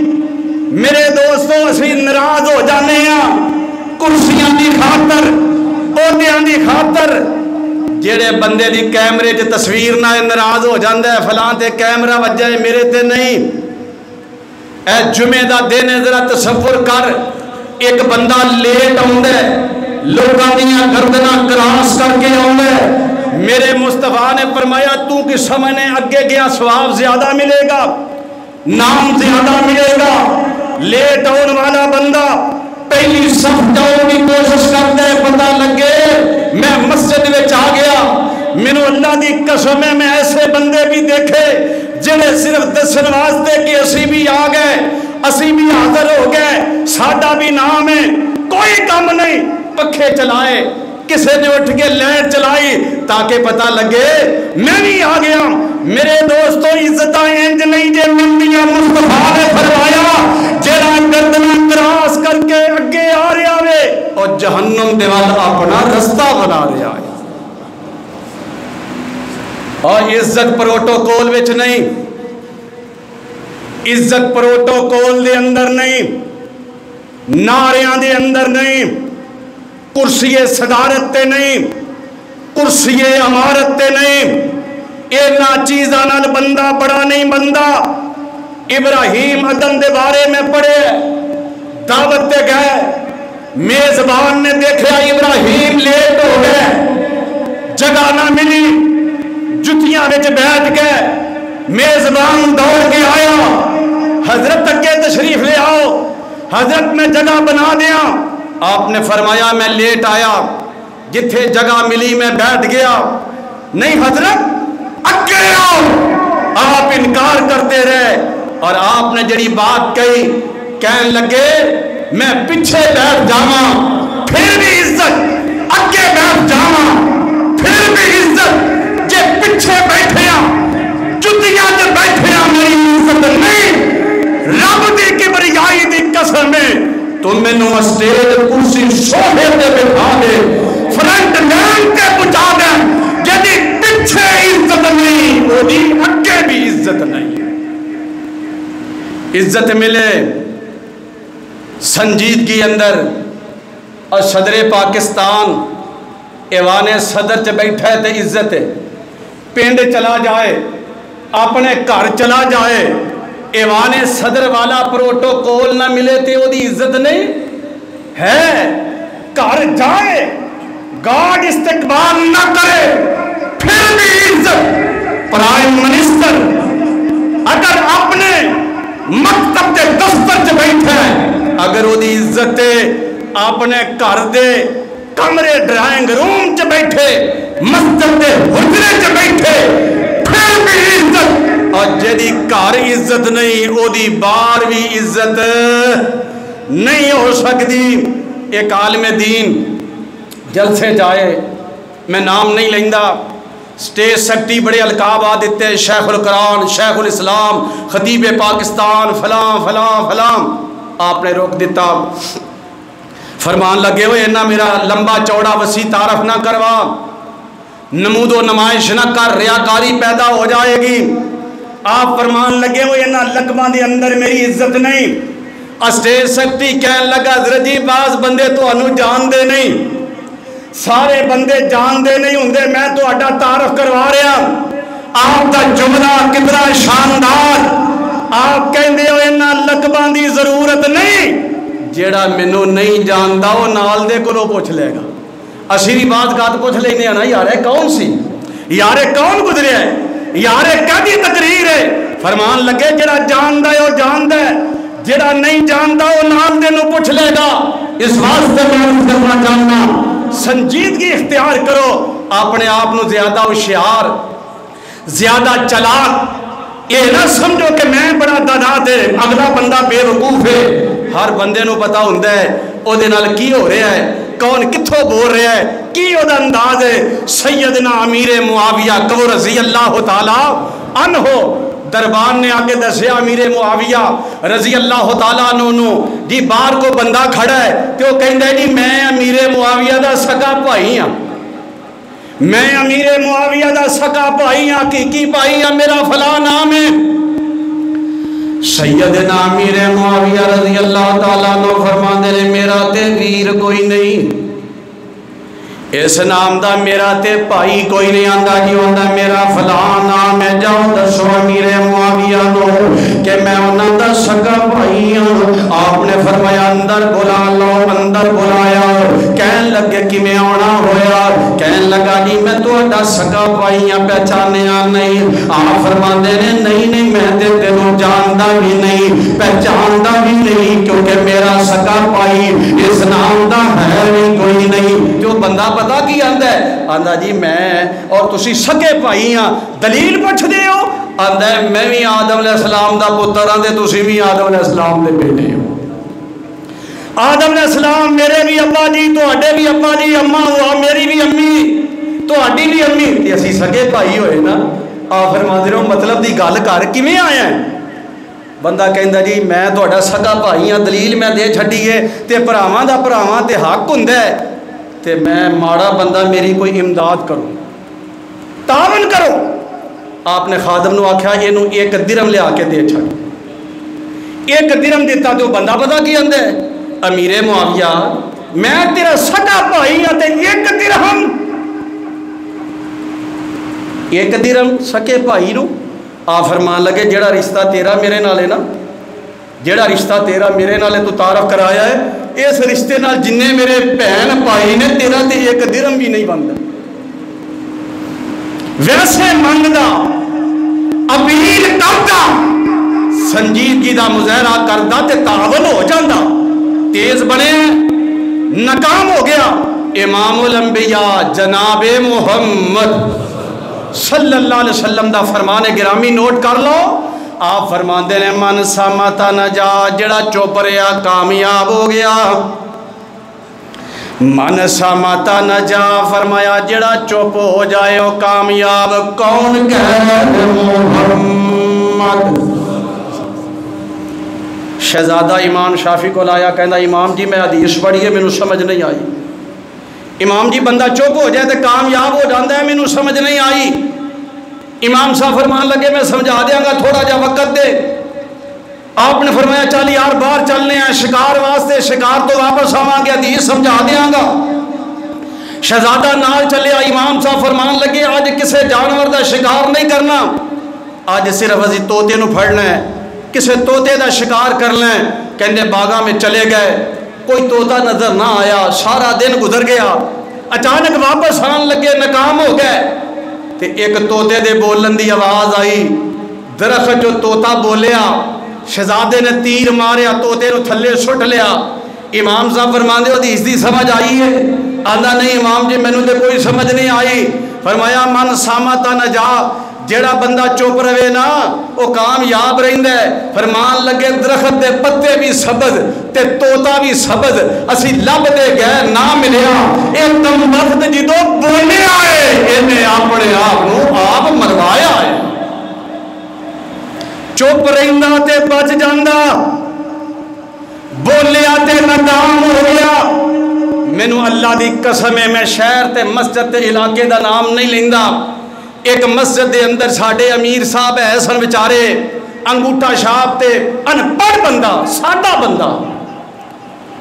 میرے دوستوں اسی ناراض ہو جانے ہیں کرسیاں دی خاطر، عہدیاں دی خاطر۔ جڑے بندے دی کیمرے چ تصویر نہ ناراض ہو جاندے فلاں تے کیمرہ وجہ ہے میرے تے نہیں۔ اے جمعے دا دن ذرا تصور کر، ایک بندہ لیٹ آوندا ہے، لوگاں دیاں گردناں کراس کر کے آوندا ہے۔ میرے مصطفیٰ نے فرمایا تو کی سمجھنے اگے گیا ثواب زیادہ ملے گا، نام زیادہ ملے گا۔ لیٹ آن والا بندہ پہلی صف جاؤں کی کوشش کرتا ہے، پتہ لگے میں مسجد میں آ گیا۔ مینوں اللہ دی قسم ہے میں ایسے بندے بھی دیکھے جنہیں صرف دسن واسطے کہ اسی بھی آ گئے، اسی بھی حاضر ہو گئے، ساڈا بھی نام ہے، کوئی کام نہیں، پکھے چلائے، کسی نے اٹھ کے لائٹ چلائی تاکہ پتہ لگے میں بھی آ گیا۔ میرے دوستو عزتاں انج نہیں جے مندیاں، مصطفیٰ نے فرمایا جڑا گردناں کراس کر کے اگے آ رہا وے اور جہنم دے وال اپنا رستہ بنا رہا ہے۔ اور عزت پروٹوکول وچ نہیں، عزت پروٹوکول دے اندر نہیں، نعریاں دے اندر نہیں، کرسی صدارت تے نہیں، کرسی امارت تے نہیں، اینا چیزاں نال بندہ بڑا نہیں بندہ۔ ابراہیم ادم دے بارے میں پڑھے، دعوت تے گئے، میزبان نے دیکھا ابراہیم لیٹ ہو گئے، جگہ نہ ملی، جتیاں وچ بیٹھ گئے، میزبان دوڑ کے آیا، حضرت اگے تشریف لے آؤ، حضرت میں جگہ بنا دیا۔ آپ نے فرمایا میں لیٹ آیا، جتھے جگہ ملی میں بیٹھ گیا۔ نہیں حضرت اگے آؤ، آپ انکار کرتے رہے، اور آپ نے جڑی بات کہی کہنے لگے میں پیچھے بیٹھ جاواں پھر بھی عزت، اگے بیٹھ جاواں پھر بھی عزت، جے پیچھے بیٹھے ہاں جتیاں جے بیٹھے ہاں میری عزت نہیں۔ رب دی کبریائی دی قسم ہے تو مینوں اسٹیج کرسی سوہے تے بٹھا دے، فرنٹ لائن تے پہنچا دے، جدی پیچھے عزت نہیں وہ دی اگے عزت نہیں. عزت ملے سنجیدگی اندر. اور صدر پاکستان ایوان صدر چ بیٹھا ہے تے عزت ہے. پنڈ چلا جائے اپنے گھر چلا جائے ایوان صدر والا پروٹوکول نہ ملے تے وہ دی عزت نہیں ہے. گھر جائے گارڈ استقبال نہ کرے پھر بھی عزت. پرائم منسٹر اگر اپنے مکتب کے دفتر چ بیٹھا ہے اگر وہ دی عزت اپنے گھر دے کمرے ڈرائنگ روم چ بیٹھے مسجد دے حجرے چ بیٹھے پھر بھی عزت. اور جیدی گھر عزت نہیں او دی باہر بھی عزت نہیں ہو سکتی. ایک عالم دین جلسے جائے میں نام نہیں لیندا سٹیج سیکٹری بڑے القاب آ دیتے شیخ القرآن شیخ الاسلام خطیب پاکستان فلاں فلاں فلاں. آپ نے روک دیتا فرمان لگے ہوئے نہ میرا لمبا چوڑا وسیع تعارف نہ کروا نمود و نمائش نہ کر ریاکاری پیدا ہو جائے گی. آپ فرمان لگے ہوئے نہ لقبہ دے اندر میری عزت نہیں. اسٹیج سیکٹری کہنے لگا حضرت جی بعض بندے تو انو جان دے نہیں سارے بندے جان دے نہیں ہوندے میں تو اڈا تعارف کروا رہا. آپ دا جملہ کتنا شاندار. آپ کہندے ہوئے نہ لقبہ دی ضرورت نہیں جیڑا مینوں نہیں جاندا وہ نال دے کولوں پوچھ لے گا. اسی بھی بات گات پوچھ لینے نا یار کون سی یار کون گزریا ہے یار کدی تقریر ہے. فرمان لگے جڑا جاندا ہے وہ جاندا ہے جڑا نہیں جاندا وہ نال دے نو پوچھ لے گا. اس واسطے میں کرنا چاہنا سنجیدگی اختیار کرو. اپنے آپ نو زیادہ ہوشیار زیادہ چلاک یہ نہ سمجھو کہ میں بڑا دادا دے اگلا بندہ بے وقوف ہے. ہر بندے نو پتا ہوندا ہے او دے نال کی ہو رہا ہے کون کتھوں بول رہا ہے کی او دا انداز ہے. سیدنا امیر معاویہ کو رضی اللہ تعالی عنہ دربان نے آگے دسیا امیر معاویہ رضی اللہ تعالیٰ عنہ جی باہر کو بندہ کھڑا ہے کہ وہ کہندا ہے جی میں امیر معاویہ دا سگا بھائی ہاں میں امیر معاویہ دا سگا بھائی ہاں کی بھائی ہاں میرا فلاں نام ہے. سیدنا امیر معاویہ رضی اللہ تعالیٰ عنہ فرماندے نے میرا تے ویر کوئی نہیں اس نام دا میرا تے بھائی کوئی نہیں آندا جی ہوندا میرا فلاں نام ہے. جاؤ دسو امیر معاویہ نو کہ میں انہاں دا سگا بھائی ہاں. آپ نے فرمایا اندر بلا لو. اندر بلایا کہن لگے کہ میں آنا ہویا کہن لگا جی میں تہاڈا سگا بھائی ہاں پہچانیا نہیں. آپ فرماندے نے نہیں میں تے تینوں جاندا بھی نہیں پہچاندا بھی نہیں کیونکہ میرا سگا بھائی اس نام دا ہے بھی کوئی نہیں. جو بندہ پتا کی آندا ہے آندا جی میں اور تسی سگے بھائی ہاں. دلیل پوچھ دے ہو آندا ہے میں بھی آدم علیہ السلام دا پتر ہاں تے تسی بھی آدم علیہ السلام دے بیٹے ہو. آدم علیہ السلام میرے بھی ابا جی تہاڈے بھی ابا جی اما ہوا میری بھی امی تہاڈی بھی امی تے اسی سگے بھائی ہوئے نا. آپ فرماندے ہو مطلب دی گل کر کیویں آیا ہے. بندہ کہندا جی میں تہاڈا سگا بھائی ہاں دلیل میں دے چھڈی ہے تے بھراواں دا بھراواں تے حق ہوندا ہے تے میں ماڑا بندہ میری کوئی امداد کرو تعاون کرو. آپ نے خادم نو آکھیا اینو 1 درہم لے آ کے دے چھڈ. 1 درہم دیتا تو بندہ پتا کی آندا ہے امیر معاویہ میں تیرا سگا بھائی ہاں تے 1 درہم 1 درہم سکے بھائی نو. آپ فرمان لگے جڑا رشتہ تیرا میرے نال ہے نا جڑا رشتہ تیرا میرے نال تو تعارف کرایا ہے اس رشتے نال جننے میرے بہن بھائی نے تیرا تے 1 درہم بھی نہیں بنتا. ویسے منگدا اپیل کردا سنجیدگی دا مظاہرہ کردا تے تعاون ہو جاندا. تیز بنے ناکام ہو گیا. امام الانبیاء جناب محمد صلی اللہ علیہ وسلم دا فرمان گرامی نوٹ کر لو. آپ فرماندے نے من سامتا نجا جڑا چپ رہا کامیاب ہو گیا. من سامتا نجا فرمایا جڑا چپ ہو جائے وہ کامیاب. کون کہہ محمد. شہزادہ امام شافی کو لایا کہندا امام جی میں حدیث پڑھی ہے مینوں سمجھ نہیں آئی. امام جی بندہ چپ ہو جائے تو کامیاب ہو جاتا ہے مینوں سمجھ نہیں آئی. امام صاحب فرمان لگے میں سمجھا دیاں گا، تھوڑا جا وقت دے۔ آپ نے فرمایا چل یار باہر چلنے ہیں شکار واسطے، شکار تو واپس آواں گے، حدیث سمجھا دیاں گا۔ شہزادہ نال چلیا، امام صاحب فرمان لگے آج کسے جانور دا شکار نہیں کرنا، آج صرف اسی طوطے نو پھڑنا ہے، کسے طوطے دا شکار کرنا ہے۔ کہندے باغاں میں چلے گئے، کوئی طوطا نظر نہ آیا، سارا دن گزر گیا، اچانک واپس آن لگے ناکام ہو گئے تے ایک طوطے دے بولن دی آواز آئی، درخت جو طوطا بولیا، شہزادے نے تیر ماریا، طوطے نو تھلے سٹ لیا۔ امام صاحب فرماندے ہو حدیث دی سمجھ آئی ہے؟ آندا نہیں امام جی مینوں تے کوئی سمجھ نہیں آئی۔ فرمایا من سامت نجا، جیڑا بندہ چپ رہے نا وہ کامیاب رہندا ہے۔ فرمان لگے درخت دے پتے بھی سبز تے طوطا بھی سبز، اسی لب دے گئے نہ ملیا، ایک دم وقت جدو بولیا ہے انہیں اپنے آپ نو آپ مروایا ہے۔ چپ رہندا تے بچ جاندا، بولیا تے ناکام ہو گیا۔ مینوں اللہ دی قسم ہے میں شہر تے مسجد تے علاقے دا نام نہیں لیندا، ایک مسجد دے اندر ساڈے امیر صاحب ہے سن بیچارے انگوٹھا چھاپ تے ان پڑھ بندہ سادہ بندہ،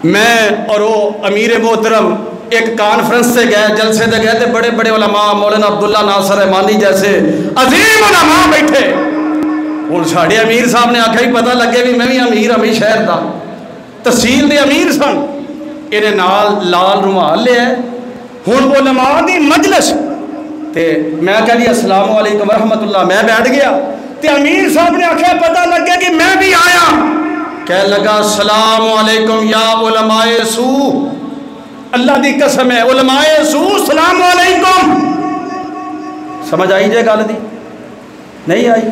میں اور وہ امیر محترم ایک کانفرنس سے گئے، جلسے تے گئے تے بڑے بڑے علماء مولانا عبداللہ ناصر رحمانی جیسے عظیم علماء بیٹھے۔ ہوں ساڈے امیر صاحب نے آخیا ہی پتہ لگے بھی میں بھی امیر ہمیں شہر دا، تحصیل دے امیر سن، انہیں نال لال رومال لیا۔ ہوں علماء دی مجلس تے میں کہہ لیا السلام علیکم ورحمۃ اللہ، میں بیٹھ گیا تے امیر صاحب نے آخیا پتہ لگا کہ میں بھی آیا، کہہ لگا السلام علیکم یا علماء سو، اللہ دی قسم ہے علماء سو السلام علیکم۔ سمجھ آئی جے گل دی؟ نہیں آئی؟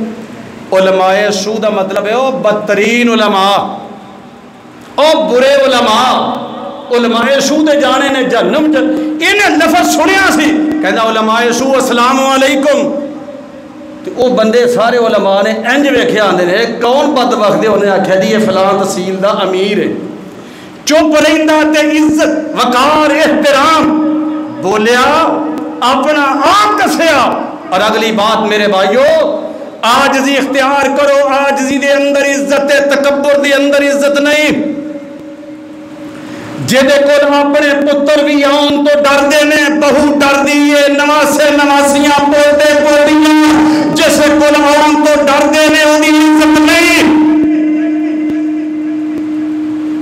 علماء سو دا مطلب ہے او بدترین علماء، او برے علماء، علماء سو دے جانے نے جہنم انہیں لفظ سنیا سی، کہنا علماء سو السلام علیکم، تو وہ بندے سارے علماء نے انج ویکھیا آندے نے کون بدبخت دے، انہیں آکھیا جی یہ فلاں تحصیل دا امیر ہے، چپ رہندا تے عزت وقار احترام، بولیا اپنا آپ کسیا۔ اور اگلی بات میرے بھائیو، عاجزی اختیار کرو، عاجزی دے اندر عزت ہے، تکبر دے اندر عزت نہیں۔ جدے کول اپنے پتر بھی آن تو ڈر دینے، بہو ڈر دیئے، نواسے نواسیاں پوتے پوتیاں جسے کول آن تو ڈر دینے، انہی عزت نہیں۔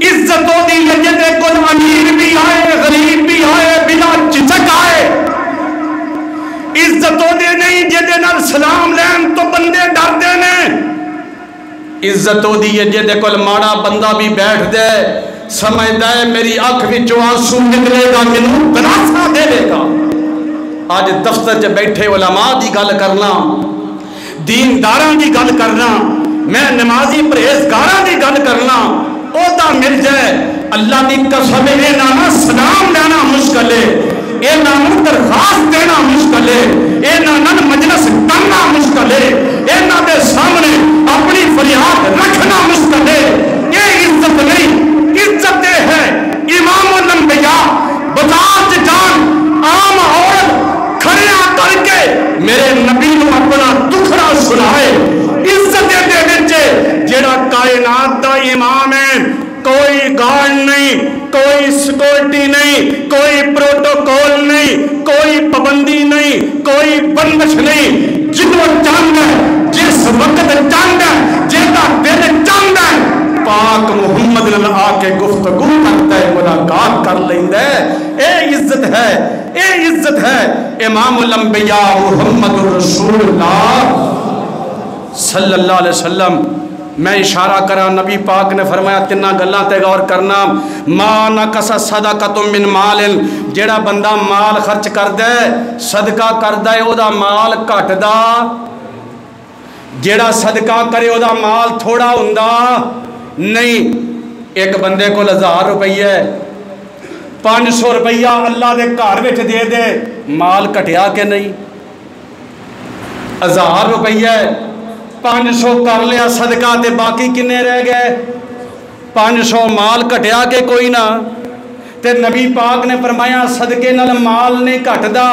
عزت ہو دی جدے کول امیر بھی آئے غریب بھی آئے بلا چچک آئے، عزت ہو دی نہیں جدے نال سلام لین تو بندے ڈر دینے، عزت ہو دی جدے کول ماڑا بندہ بھی بیٹھ دے سمجھدا ہے میری آنکھ وچوں آنسو نکلے گا مینوں دلاسا دے گا۔ آج دفتر چ بیٹھے علماء دی گل کرنا، دینداراں دی گل کرنا، میں نمازی پرہیزگاراں دی گل کرنا، عہدہ مل جائے اللہ دی قسم انہاں سلام لینا مشکل ہے، انہاں درخواست دینا مشکل ہے، انہاں مجلس کرنا مشکل ہے، انہاں دے سامنے اپنی فریاد رکھنا مشکل ہے۔ یہ عزت نہیں، عزت ہے امام الانبیاء بذات جان عام عورت کھڑیا کر کے میرے نبی نو اپنا دکھڑا سنائے، عزت دے وچ جیڑا کائنات دا امام ہے، کوئی گارڈ نہیں، کوئی سیکورٹی نہیں، کوئی پروٹوکول نہیں، کوئی پابندی نہیں، کوئی بندش نہیں، جدو چاہتا ہے جس وقت چاہتا ہے جیتا دل چاہتا ہے پاک محمد نے آ کے گفتگو کرتا ہے، ملاقات کر لیندہ ہے۔ اے عزت ہے، اے عزت ہے۔ امام الانبیاء محمد رسول اللہ صلی اللہ علیہ وسلم، میں اشارہ کرا نبی پاک نے فرمایا تنہ گلاں تے غور کرنا، ما نقص صدقۃ من مال، جیڑا بندہ مال خرچ کر دے صدقہ کر دے او دا مال گھٹ دا، جیڑا صدقہ کرے او دا مال تھوڑا ہوندا نہیں۔ ایک بندے کو 1000 روپیہ 500 روپیہ اللہ دے گھر وچ دے دے، مال کٹیا کہ نہیں؟ 1000 روپیہ 500 کر لیا صدقہ تے باقی کنے رہ گئے؟ 500 مال کٹیا کہ کوئی نہ؟ تے نبی پاک نے فرمایا صدقے نال مال نہیں گھٹدا.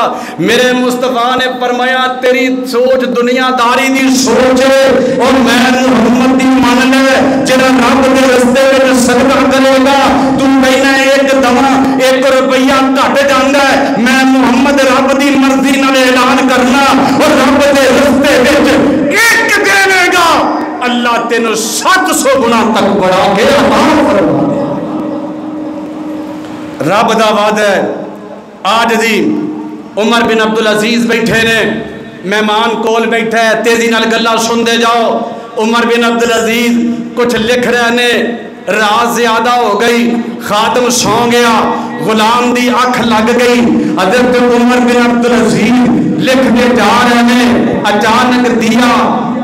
میرے مصطفیٰ نے فرمایا تیری سوچ دنیا داری دی سوچ ہے اور میں محمد دی مان لے جڑا رب دے رستے وچ صدقہ کرے گا تو کہنا ایک دوا 1 روپیہ گھٹ جاندا ہے. میں محمد رب دی مرضی نال اعلان کرنا اور رب دے رستے وچ ایک دے گا اللہ تینوں 700 گنا تک بڑھا کے عطا فرما دے. رب دا وعدہ ہے. آج جی عمر بن عبدالعزیز بیٹھے نے مہمان کول بیٹھا ہے تیزی نال گلاں سن دے جاؤ. عمر بن عبدالعزیز کچھ لکھ رہے نے رات زیادہ ہو گئی خادم سو گیا غلام دی اکھ لگ گئی. حضرت عمر بن عبدالعزیز لکھ کے جا رہے ہیں اچانک دیا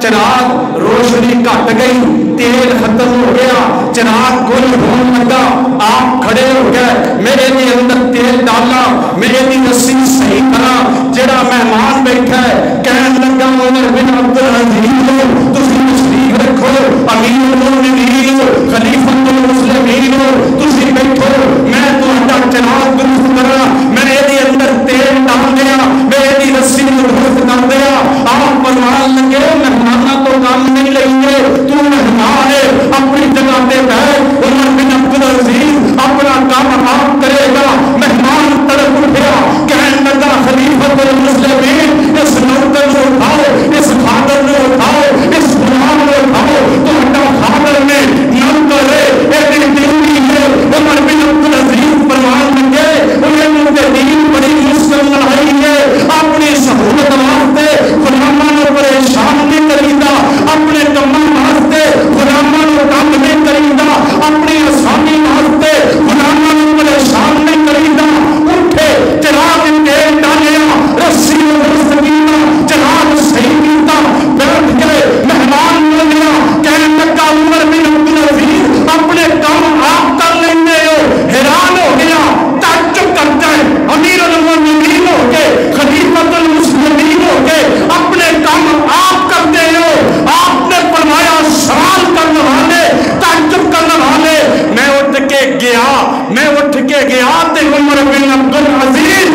چراغ روشنی گھٹ گئی تیل ختم ہو گیا چراغ گل ہون لگا آپ کھڑے ہو گئے میرے دی اندر تیل ڈالا میرے دی رسی صحیح کرا جڑا مہمان بیٹھا ہے کہنے لگا عمر بن عبدالعزیز تسی تشریف رکھو امیر المومنین خلیفۃ المسلمین تسی بیٹھو میں تہاڈا چراغ درست کرا میرے دی اندر تیل ڈال دیا میرے دی رسی درست کر دیا. آپ فرمان لگے مہمانہ تو کام نہیں لیں گے تو مہمان ہے اپنی جگہ پہ بیٹھ. عمر بن عبدالعزیز اپنا کام آپ کرے گا. مہمان تڑپ اٹھیا کہنے لگا خلیفۃ المسلمین اس نوکر کو اٹھاؤ اس خادم کو اٹھاؤ اس غلام کو اٹھاؤ تہاڈا خادم میں نوکر ہے ایک دیوی ہے. عمر بن عبدالعزیز فرمان لگے انہیں تے دین بڑی مشکل لڑائی ہے اپنی سہولت واسطے غلاماں نوں پریشان نہیں کریدا اپنے کماں واسطے غلاماں نوں کام نہیں کریدا اپنی آسانی واسطے غلاماں نوں پریشان نہیں کریدا. اٹھے چراغ تیل ڈالیا رسی درست کیتا چراغ صحیح کیتا بیٹھ گئے مہمان ملیا کہنے لگا عمر بن عبدالعزیز اپنے کام آپ کر لیندے ہو. حیران ہو گیا تعجب کرتا ہے امیر المومنین ہو کے خلیفۃ المسلمین ہو کے اپنے کام آپ کرتے ہو. آپ نے فرمایا سوال کرنے والے تعجب کرنے والے میں اٹھ کے گیا تے عمر بن عبدالعزیز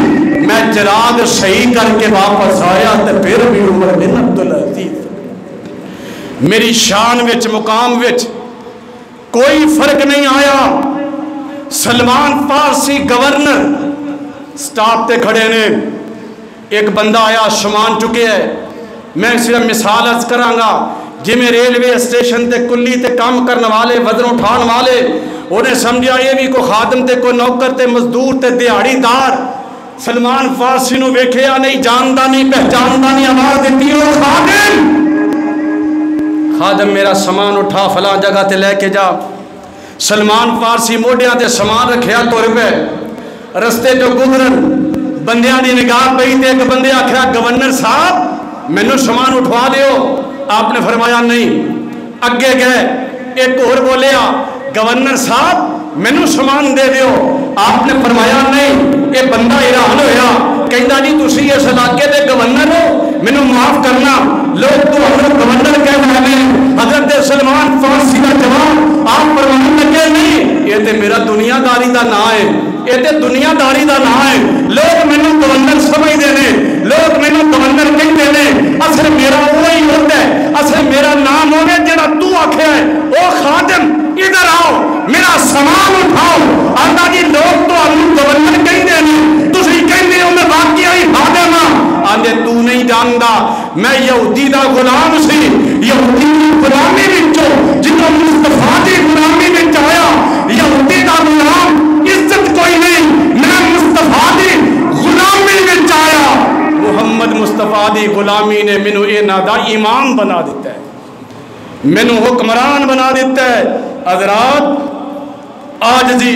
میں چراغ صحیح کر کے واپس آیا تے پھر بھی عمر بن عبدالعزیز میری شان وچ مقام وچ کوئی فرق نہیں آیا. سلمان فارسی گورنر سٹاپ تے کھڑے نے ایک بندہ آیا سامان چکے ہے میں صرف مثال عرض کراں گا جی میں ریلوے اسٹیشن تے کلی تے کام کرنے والے وزن اٹھان والے انہیں سمجھا یہ بھی کوئی خادم تے کوئی نوکر تے مزدور تے دیہڑی دار. سلمان فارسی نو ویکھیا نہیں جاندا نہیں پہچاندا نہیں آواز دیتی او خادم خادم میرا سامان اٹھا فلاں جگہ تے لے کے جا. سلمان فارسی موڈیاں تے سامان رکھیا تر پہ رستے جو گزرن بندیاں دی نگاہ پئی تے ایک بندے آکھیا گورنر صاحب مینوں سامان اٹھوا دیو. آپ نے فرمایا نہیں. اگے گئے ایک اور بولیا گورنر صاحب مینوں سامان دے دیو. آپ نے فرمایا نہیں. یہ بندہ حیران ہویا کہندا جی تسی اس علاقے دے گورنر ہو مینوں معاف کرنا لوگ تو ہمیں گورنر کہہ رہے ہیں. حضرت سلمان فارسی کا جواب آپ فرمانے لگے نہیں یہ تے میرا دنیا داری دا نا ہے یہ تے دنیا داری دا نا ہے. لوگ مینوں گورنر سمجھدے نے لوگ مینوں گورنر کہندے نے اصل میرا وہی ہوتا ہے اصل میرا نام ہوے جڑا تو آکھیا ہے او خادم ادھر آؤ میرا سامان اٹھاؤ. آندا جی لوگ تو ہم گورنر کہندے نے تسی کہندے ہو میں واقعی خادم ہاں. آندے تو نہیں جاندا میں یہودی دا غلام سی یہودی دی غلامی وچوں جدوں مصطفیٰ دی غلامی وچ آیا یہودی دا غلام عزت کوئی نہیں میں مصطفیٰ دی غلامی وچ آیا. محمد مصطفیٰ دی غلامی نے مینوں انہاں دا امام بنا دیتا ہے مینوں حکمران بنا دیتا ہے. حضرات آج جی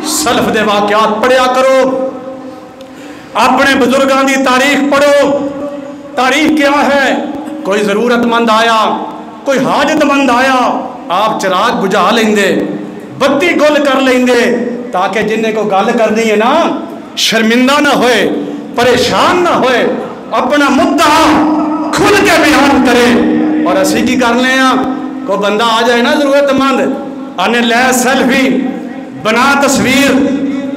سلف دے واقعات پڑھیا کرو اپنے بزرگاں دی تاریخ پڑھو. تاریخ کیا ہے کوئی ضرورت مند آیا کوئی حاجت مند آیا آپ چراغ بجھا لیندے بتی گل کر لیندے تاکہ جنہیں کو گل کرنی ہے نا شرمندہ نہ ہوئے پریشان نہ ہوئے اپنا مدعا کھل کے بیان کرے. اور اسی کی کر لیں کوئی بندہ آ جائے نا ضرورت مند آنے لے سیلفی بنا تصویر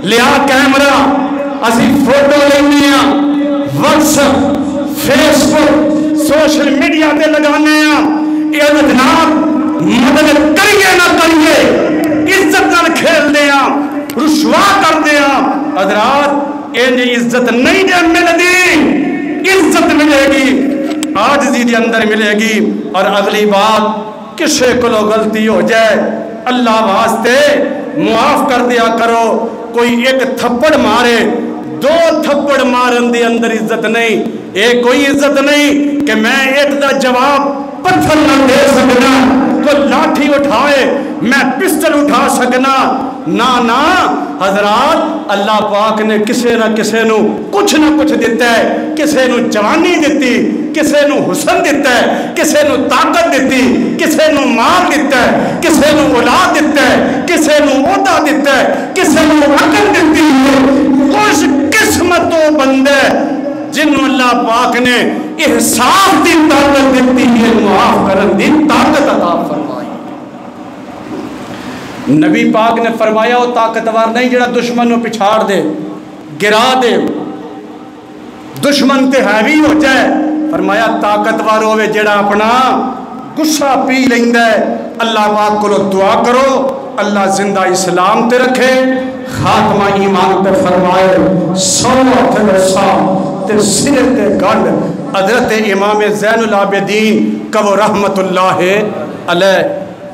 لیا کیمرہ اسی فوٹو لینے ہیں واٹس ایپ فیس بک سوشل میڈیا تے لگانے ہیں یہ جناب مدد کریے نہ کریے عزت نہ کھیل دے ہیں رسوا کر دے ہیں حضرات یہ عزت نہیں دے ملتی عزت ملے گی عاجزی دے اندر ملے گی اور اگلی بات کسے کو غلطی ہو جائے اللہ واسطے معاف کر دیا کرو کوئی ایک تھپڑ مارے دو تھپڑ مارن دے اندر عزت نہیں ایک کوئی عزت نہیں کہ میں ایک دا جواب پتھر نہ دے سکنا تو لاٹھی اٹھائے میں پسٹل اٹھا سکنا نا حضرات اللہ پاک نے کسے نہ کسے نو کچھ نہ کچھ دیتا ہے کسے نو جوانی دیتی کسے نو حسن دیتا ہے کسے نو طاقت دیتی کسے نو مال دیتا ہے کسے نو اولاد دیتا ہے کسے نو عہدہ دیتا ہے کسے نو عقل دیتی ہے خوش قسمت و بندے جنہوں اللہ پاک نے احساس دی طاقت دیتی ہے معاف کرن دی طاقت عطا فرمائی نبی پاک نے فرمایا وہ طاقتور نہیں جڑا دشمن نو پچھاڑ دے گرا دے دشمن تے ہیوی ہو جائے فرمایا طاقتور ہوئے جڑا اپنا غصہ پی لیندا ہے اللہ پاک کو دعا کرو اللہ زندہ اسلام تے رکھے خاتمہ ایمان تے فرمائے 100 ہتھ رسا تے سر تے گنڈ حضرت امام زین العابدین کبو رحمت اللہ علیہ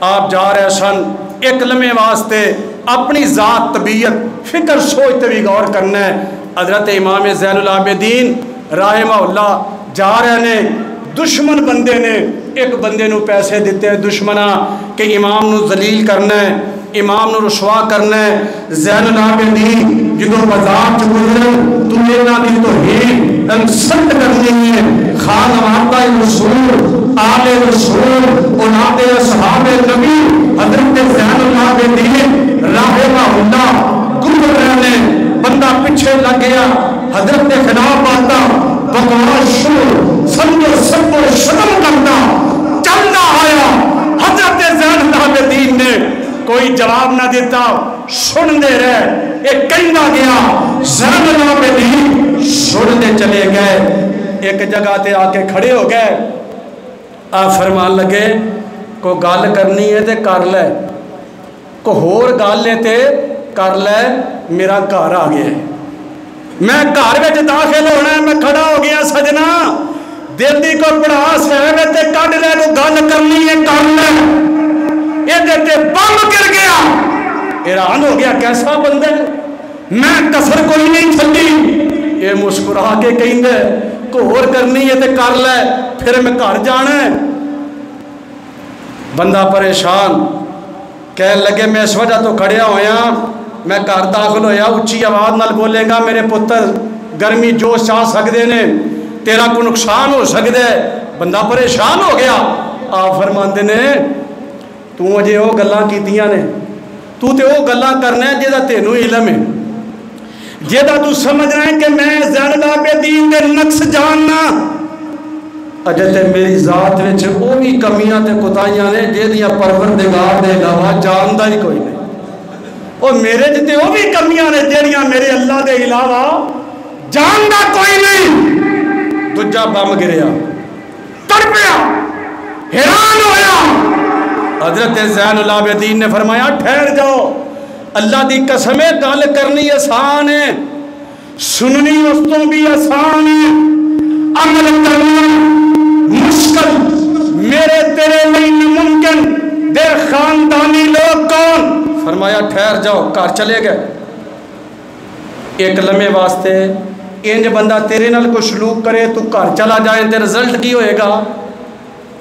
آپ جا رہے سن ایک لمحے واسطے اپنی ذات طبیعت فکر سوچتے بھی غور کرنا ہے حضرت امام زین العابدین رحمہ اللہ جا رہے نے دشمن بندے نے ایک بندے نو پیسے دیتے ہیں دشمنہ کہ امام نو ذلیل کرنا ہے امام نو رسوا کرنا ہے زین العابدین جدو بازار چ گزرن تو میرا دی توہین انسلٹ کرنی ہے خان ماتا رسول آل رسول اولاد اصحاب نبی حضرت زین العابدین رحمہ اللہ گزر رہے بندہ پیچھے لگ گیا حضرت کے خلاف آتا بکواس شروع سمجھو سب کو شرم کرتا چلنا آیا حضرت زین العابدین نے کوئی جواب نہ دیتا سن دے رہے ایک کہنا گیا زین العابدین سن دے چلے گئے ایک جگہ تے آ کے کھڑے ہو گئے آپ فرمان لگے کو گال کرنی ہے تے کر لے کو ہور گال لے تے کر لے میرا گھر آ گیا میں گھر میں داخل ہونا ہے میں کھڑا ہو گیا سجنا دل دی کو پڑاس ہے تے کڈ لے کو گل کرنی ہے کر لے یہ دیتے بم گر گیا حیران ہو گیا کیسا بندہ میں کسر کوئی نہیں چھڈی یہ مسکرا کے کہیں گے کو ہور کرنی ہے تے کر لے پھر میں گھر جانا ہے بندہ پریشان کہنے لگے میں اس وجہ تو کھڑیا ہویا میں گھر داخل ہویا اچھی آواز نال بولے گا میرے پتر گرمی جوش آ سکتے نے تیرا کو نقصان ہو سکتا ہے بندہ پریشان ہو گیا آپ فرماندے نے تو اجے وہ گلاں کیتیاں نے تو تے وہ گلاں کرنا ہے جہاں تینوں علم ہے جہاں تو سمجھنا ہے کہ میں زین العابدین دے نقص جاننا اجے تے میری ذات وچ وہ بھی کمیاں تے کوتاہیاں نے جہدیاں پروردگار دے علاوہ جاندا ہی کوئی نہیں اور میرے جتے وہ بھی کمیاں نے جہڑیاں میرے اللہ دے علاوہ جاندا کوئی نہیں دوجا بم گریا تڑپیا حیران ہویا حضرت زین العابدین نے فرمایا ٹھہر جاؤ اللہ دی قسم ہے گل کرنی آسان ہے سننی اس تو بھی آسان ہے عمل کرنا مشکل میرے تیرے لیے ناممکن دے خاندانی لوگ کون فرمایا ٹھہر جاؤ گھر چلے گئے ایک لمحے واسطے انج بندہ تیرے نال کو سلوک کرے تو گھر چلا جائے تے رزلٹ کی ہوئے گا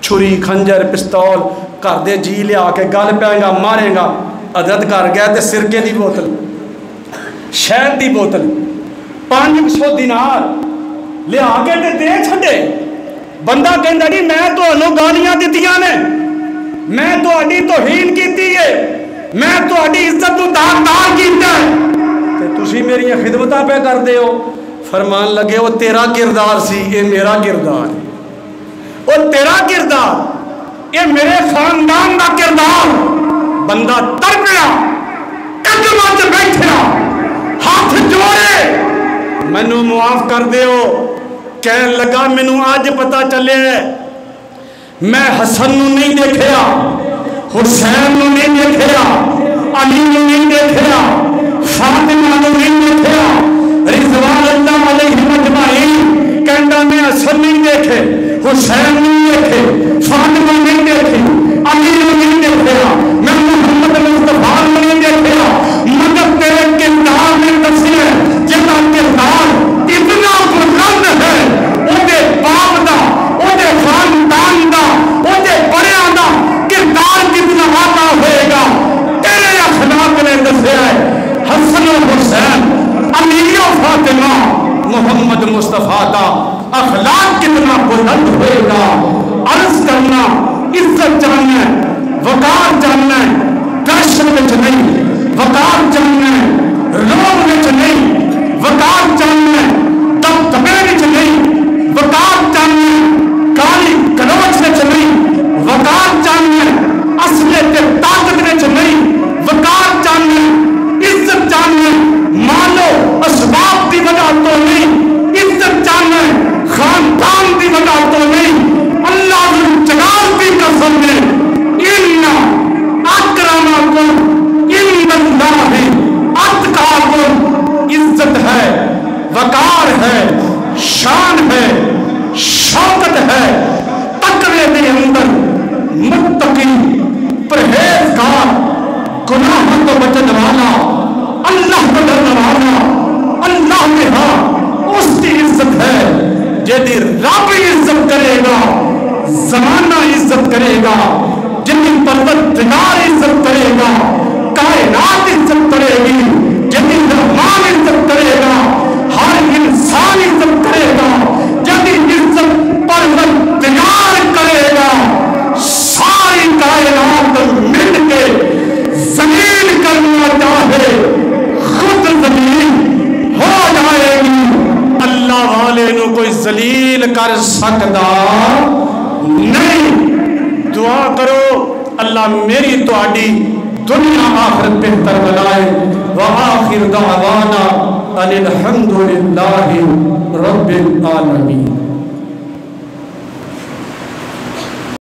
چھری خنجر پستول گھر دے جی لیا کے گل پائے گا مارے گا حضرت گھر گیا تے سرکے دی بوتل شہد دی بوتل 500 دینار لیا کے تے دے چھڈے بندہ کہندا جی میں تانوں گالیاں دتیاں نے میں تہاڈی توہین کیتی ہے میں تہاڈی عزت نوں داغدار کیتا ہے تے تسی میری خدمتاں پہ کر دے ہو فرمان لگے وہ تیرا کردار سی یہ میرا کردار وہ تیرا کردار یہ میرے خاندان کا کردار بندہ تر گیا کلمہ مینو معاف کر دیو کہن لگا مینو آج پتا چلے میں حسن نو نہیں دیکھیا حسین نو نہیں دیکھیا علی نو نہیں دیکھیا فاطمہ نو نہیں دیکھیا رضوان اللہ علیہ اجمعین کہندا میں حسن نہیں دیکھے حسین نہیں دیکھے فاطمہ نہیں دیکھے علی نو نہیں دیکھیا میں محمد مصطفیٰ نو نہیں دیکھیا مگر تیرے کردار میں دسیا جہاں کردار اتنا بلند ہے اودے باپ دا اودے خاندان دا اودے بڑیاں دا کردار کتنا آتا ہوئے گا تیرے اخلاق نے دسیا ہے حسن و حسین علی و فاطمہ محمد مصطفیٰ دا اخلاق کتنا بلند ہوئے گا عرض کرنا عزت جاننا وقار جاننا دہشت وچ نہیں وقار جاننا روب وچ نہیں وقار جاننا دبدبے وچ نہیں وقار جاننا گالی گلوچ وچ نہیں وقار جاننا اصلے تے طاقت وچ نہیں وقار جاننا عزت جاننا مالو اسباب دی وجہ تو نہیں عزت جاننا خاندان دی وجہ تو نہیں اللہ جلال کی قسم ہے ان اکرمکم عند اللہ اتقاکم عزت ہے وقار ہے شان ہے شوکت ہے تقوی دے اندر متقی پرہیزگار گناہ تو بچن والا اللہ کو ڈرنے والا اللہ کے ہاں اس کی عزت ہے جدی رب عزت کرے گا زمانہ عزت کرے گا جدی پروردگار عزت کرے گا کائنات عزت کرے گی جدی رحمان عزت کرے گا ہر انسان عزت کرے گا جدی عزت پروردگار کرے گا ساری کائنات مل کے ذلیل کرنا چاہے خود ذلیل ہو جائے گی اللہ والے نو کوئی ذلیل کر سکتا نہیں دعا کرو اللہ میری تہاڈی دنیا آخرت بہتر بنائے وآخر دعوانا ان الحمد للہ رب العالمین